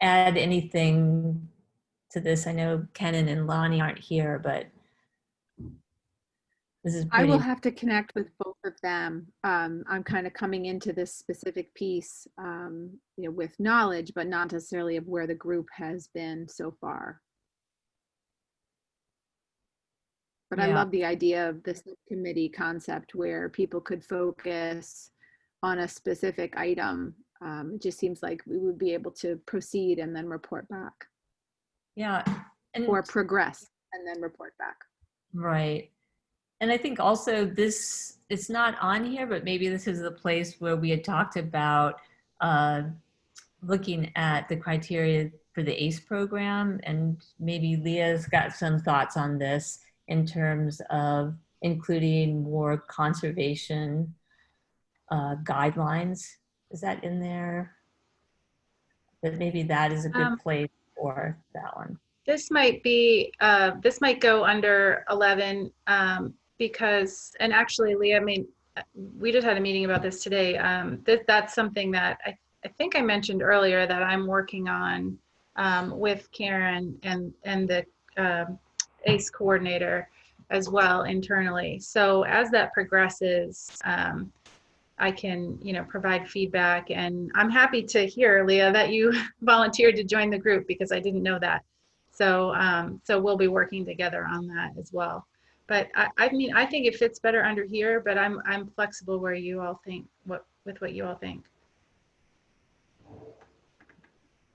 S1: add anything to this. I know Kenan and Lonnie aren't here, but this is pretty.
S6: I will have to connect with both of them. I'm kind of coming into this specific piece, with knowledge, but not necessarily of where the group has been so far. But yeah. I love the idea of this committee concept where people could focus on a specific item. It just seems like we would be able to proceed and then report back.
S1: Yeah.
S6: Or progress and then report back.
S1: Right. And I think also this, it's not on here, but maybe this is the place where we had talked about looking at the criteria for the ACE program. And maybe Leah's got some thoughts on this in terms of including more conservation guidelines. Is that in there? But maybe that is a good place for that one.
S3: This might be, this might go under 11 because, and actually, Leah, I mean, we just had a meeting about this today. That's something that I think I mentioned earlier that I'm working on with Karen and the ACE coordinator as well internally. So as that progresses, I can, provide feedback, and I'm happy to hear, Leah, that you volunteered to join the group because I didn't know that. So, so we'll be working together on that as well. But I mean, I think it fits better under here, but I'm flexible where you all think, with what you all think.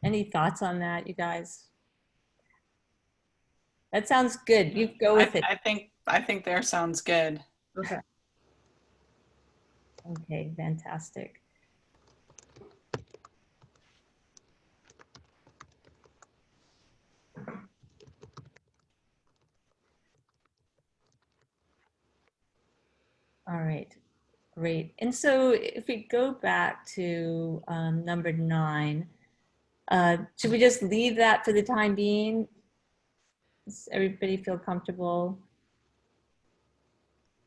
S1: Any thoughts on that, you guys? That sounds good. You go with it.
S8: I think there sounds good.
S3: Okay.
S1: Okay, fantastic. All right, great. And so if we go back to number 9, should we just leave that for the time being? Does everybody feel comfortable?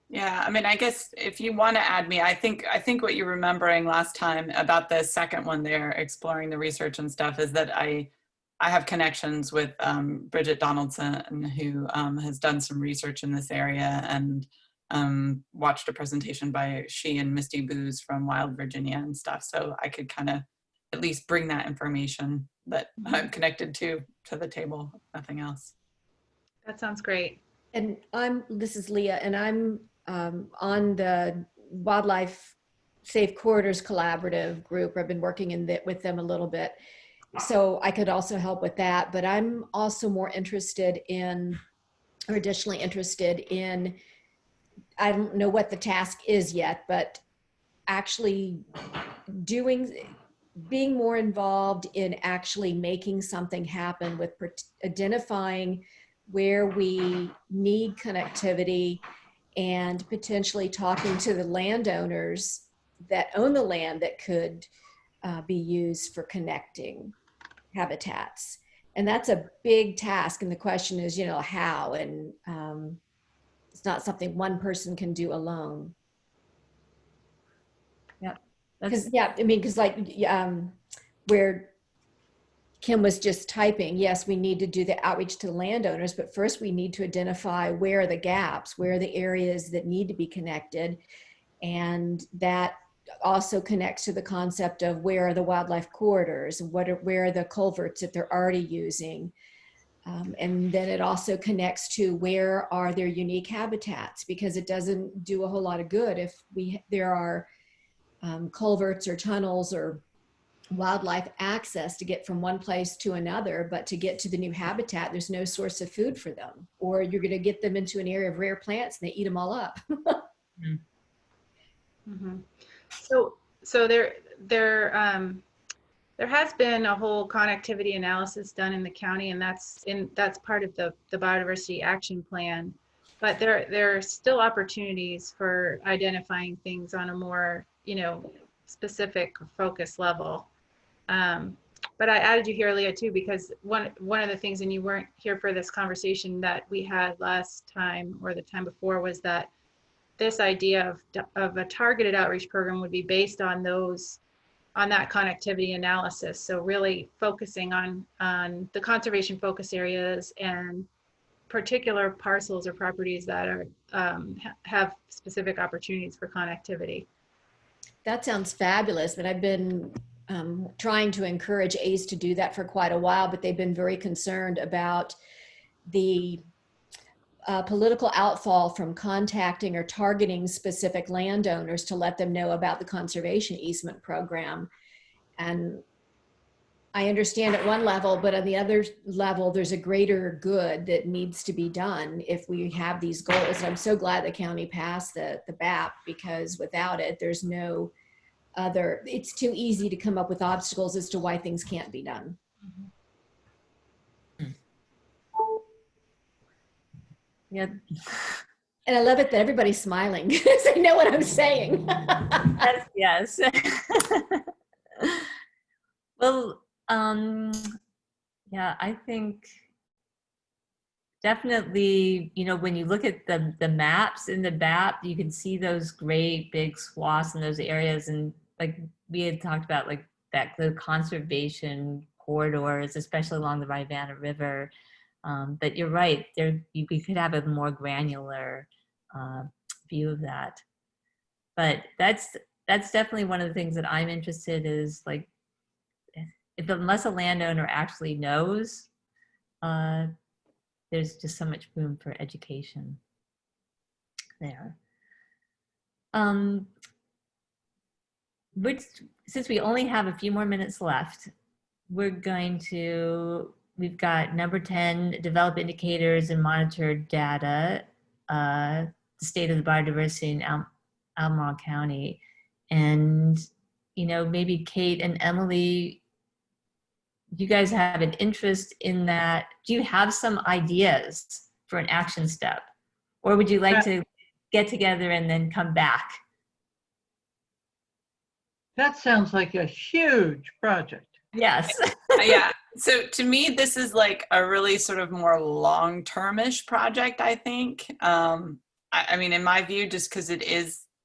S8: Yeah, I mean, I guess if you want to add me, I think what you're remembering last time about the second one there, exploring the research and stuff, is that I have connections with Bridget Donaldson, who has done some research in this area, and watched a presentation by she and Misty Booz from Wild Virginia and stuff. So I could kind of at least bring that information that I'm connected to the table, if nothing else.
S3: That sounds great.
S2: And this is Leah, and I'm on the Wildlife Safe Corridors Collaborative group. I've been working with them a little bit. So I could also help with that, but I'm also more interested in, or additionally interested in, I don't know what the task is yet, but actually being more involved in actually making something happen with identifying where we need connectivity and potentially talking to the landowners that own the land that could be used for connecting habitats. And that's a big task. And the question is, how? And it's not something one person can do alone.
S1: Yeah.
S2: Because where Kim was just typing, yes, we need to do the outreach to the landowners, but first we need to identify where are the gaps, where are the areas that need to be connected. And that also connects to the concept of where are the wildlife corridors, where are the culverts that they're already using. And then it also connects to where are their unique habitats, because it doesn't do a whole lot of good if there are culverts or tunnels or wildlife access to get from one place to another, but to get to the new habitat, there's no source of food for them, or you're going to get them into an area of rare plants and they eat them all up.
S3: Mm-hmm. So there has been a whole connectivity analysis done in the county, and that's part of the biodiversity action plan. But there are still opportunities for identifying things on a more specific focus level. But I added you here, Leah, too, because one of the things, and you weren't here for this conversation that we had last time or the time before, was that this idea of a targeted outreach program would be based on that connectivity analysis. So really focusing on the conservation focus areas and particular parcels or properties that are have specific opportunities for connectivity.
S2: That sounds fabulous, but I've been trying to encourage ACE to do that for quite a while, but they've been very concerned about the political outfall from contacting or targeting specific landowners to let them know about the conservation easement program. And I understand at one level, but on the other level, there's a greater good that needs to be done if we have these goals. And I'm so glad the county passed the BAP, because without it, there's no other, it's too easy to come up with obstacles as to why things can't be done.
S1: Yeah.
S2: And I love it that everybody's smiling because they know what I'm saying.
S1: Yes. Well, yeah, I think definitely, when you look at the maps in the BAP, you can see those great big swaths in those areas. And like we had talked about, like the conservation corridors, especially along the Rivanna River. But you're right, we could have a more granular view of that. But that's definitely one of the things that I'm interested in, is like, unless a landowner actually knows, there's just so much room for education there. Since we only have a few more minutes left, we've got number 10, develop indicators and monitor data, the state of the biodiversity in Albemarle County. And, you know, maybe Kate and Emily, you guys have an interest in that. Do you have some ideas for an action step? Or would you like to get together and then come back?
S7: That sounds like a huge project.
S1: Yes.
S8: Yeah. So to me, this is like a really sort of more long-termish project, I think. I mean, in my view, just because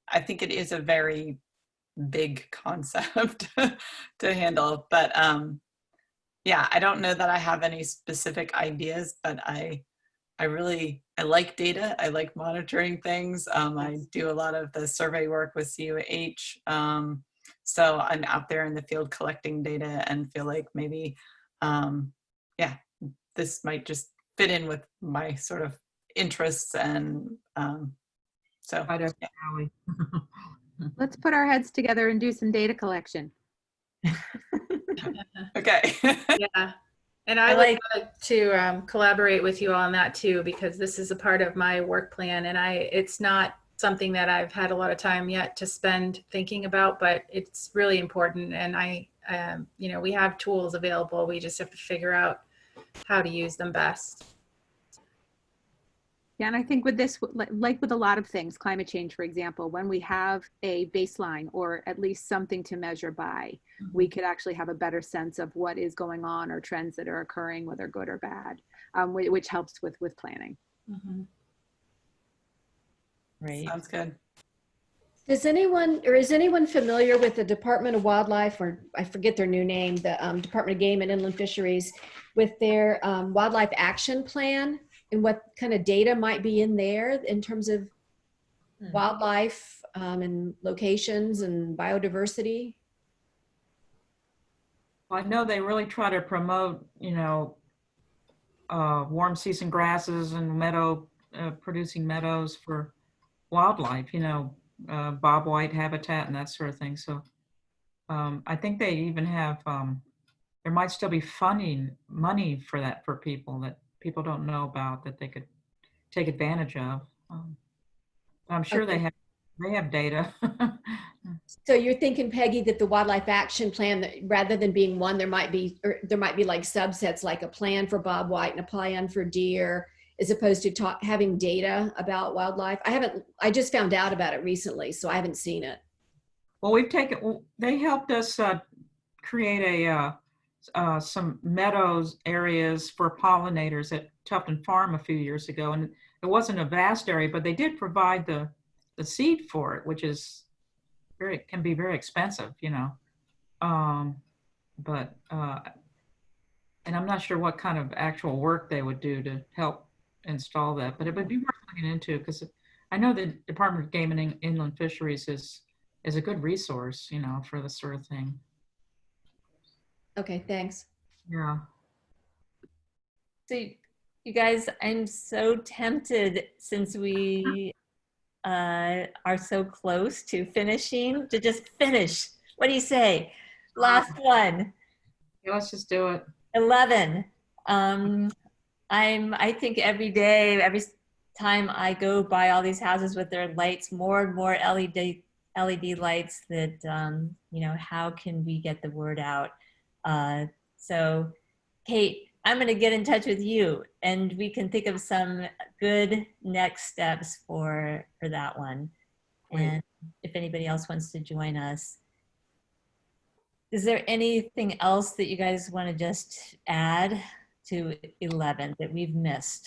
S8: I think it is a very big concept to handle. But yeah, I don't know that I have any specific ideas, but I like data. I like monitoring things. I do a lot of the survey work with CUH. So I'm out there in the field collecting data and feel like maybe, yeah, this might just fit in with my sort of interests. And so,
S5: Right up
S8: yeah.
S5: alley.
S6: Let's put our heads together and do some data collection.
S8: Okay.
S3: Yeah. And I would like to collaborate with you on that too, because this is a part of my work plan, and it's not something that I've had a lot of time yet to spend thinking about, but it's really important. And you know, we have tools available. We just have to figure out how to use them best.
S6: Yeah, and I think with this, like with a lot of things, climate change, for example, when we have a baseline or at least something to measure by, we could actually have a better sense of what is going on or trends that are occurring, whether good or bad, which helps with planning.
S1: Right.
S8: Sounds good.
S2: Is anyone familiar with the Department of Wildlife, or I forget their new name, the Department of Game and Inland Fisheries, with their wildlife action plan, and what kind of data might be in there in terms of wildlife and locations and biodiversity?
S5: I know they really try to promote, you know, warm season grasses and producing meadows for wildlife, you know, bobwhite habitat and that sort of thing. So I think they even have, there might still be money for that for people that people don't know about that they could take advantage of. I'm sure
S2: Okay.
S5: they have data.
S2: So you're thinking, Peggy, that the wildlife action plan, that rather than being one, there might be like subsets, like a plan for bobwhite and a plan for deer, as opposed to having data about wildlife. I just found out about it recently, so I haven't seen it.
S5: Well, they helped us create some meadows areas for pollinators at Tufton Farm a few years ago. And it wasn't a vast area, but they did provide the seed for it, which is can be very expensive, you know. And I'm not sure what kind of actual work they would do to help install that, but it would be worth looking into, because I know the Department of Game and Inland Fisheries is a good resource, you know, for this sort of thing.
S2: Okay, thanks.
S5: Yeah.
S1: So you guys, I'm so tempted, since we are so close to finishing, to just finish. What do you say? Last one.
S5: Yeah, let's just do it.
S1: 11. I think every day, every time I go by all these houses with their lights, more and more LED lights, that, you know, how can we get the word out? So Kate, I'm going to get in touch with you, and we can think of some good next steps for that one. And if anybody else wants to join us. Is there anything else that you guys want to just add to 11 that we've missed?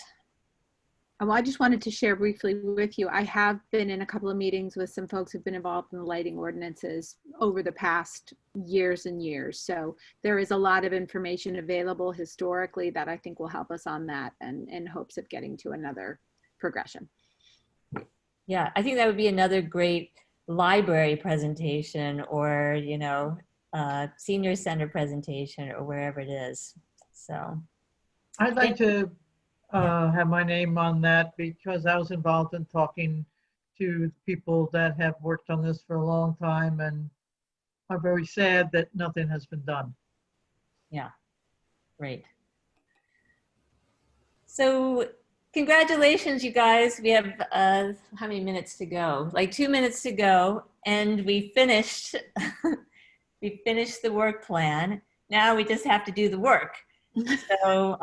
S6: Well, I just wanted to share briefly with you. I have been in a couple of meetings with some folks who've been involved in the lighting ordinances over the past years and years. So there is a lot of information available historically that I think will help us on that, and in hopes of getting to another progression.
S1: Yeah, I think that would be another great library presentation, or, you know, senior center presentation, or wherever it is. So
S7: I'd like to have my name on that, because I was involved in talking to people that have worked on this for a long time and are very sad that nothing has been done.
S1: Yeah, great. So congratulations, you guys. We have how many minutes to go? Like 2 minutes to go, and we finished. We finished the work plan. Now we just have to do the work. So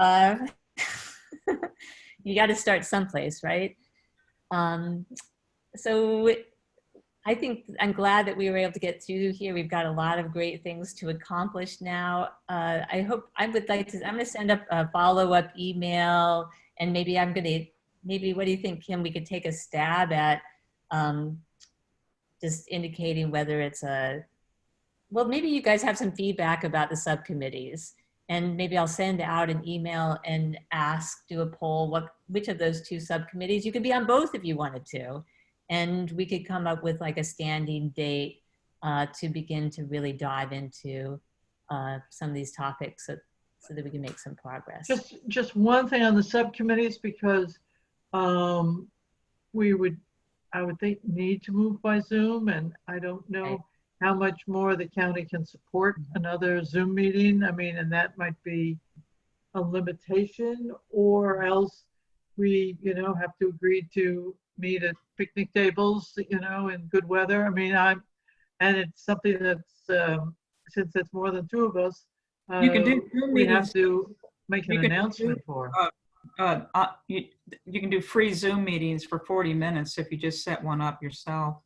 S1: you got to start someplace, right? So I think I'm glad that we were able to get through here. We've got a lot of great things to accomplish now. I hope I'm going to send up a follow-up email, and maybe what do you think, Kim? We could take a stab at just indicating whether it's well, maybe you guys have some feedback about the subcommittees, and maybe I'll send out an email and do a poll, which of those 2 subcommittees. You could be on both if you wanted to. And we could come up with like a standing date to begin to really dive into some of these topics so that we can make some progress.
S7: Just one thing on the subcommittees, because I would think need to move by Zoom, and I don't know
S1: Right.
S7: how much more the county can support another Zoom meeting. I mean, and that might be a limitation, or else we, have to agree to meet at picnic tables, in good weather. I mean, and it's something that's, since it's more than 2 of us,
S5: You can do Zoom
S7: we have
S5: meetings.
S7: to make an
S5: You can do
S7: announcement for.
S5: You can do free Zoom meetings for 40 minutes if you just set one up yourself.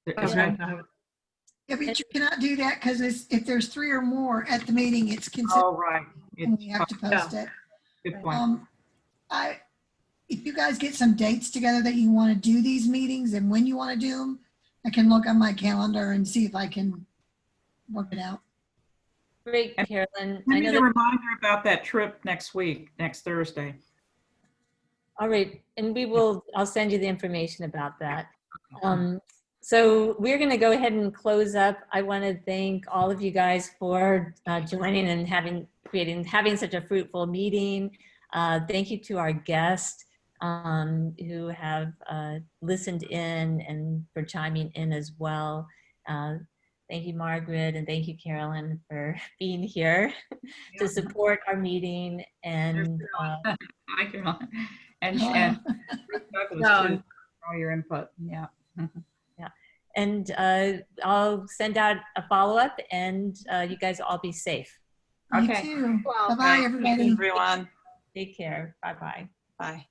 S5: There's no-
S7: Okay.
S9: Yeah, but you cannot do that because if there's 3 or more at the meeting, it's considered,
S5: Oh, right.
S9: and we have to post it.
S5: Good point.
S9: If you guys get some dates together that you want to do these meetings and when you want to do them, I can look on my calendar and see if I can work it out.
S1: Great,
S5: And
S1: Carolyn.
S5: Send
S1: I
S5: me
S1: know
S5: the
S1: that,
S5: reminder about that trip next Thursday.
S1: all right, and I'll send you the information about that. So we're going to go ahead and close up. I want to thank all of you guys for joining and having such a fruitful meeting. Thank you to our guests who have listened in and for chiming in as well. Thank you, Margaret, and thank you, Carolyn, for being here to support our meeting. And
S5: Hi, Caroline. And Douglas,
S3: No.
S5: too, for all your input. Yeah.
S1: yeah, and I'll send out a follow-up, and you guys all be safe.
S9: You
S5: Okay.
S9: too.
S6: Well,
S9: Bye-bye, everybody.
S8: Everyone.
S1: Take care. Bye-bye.
S8: Bye.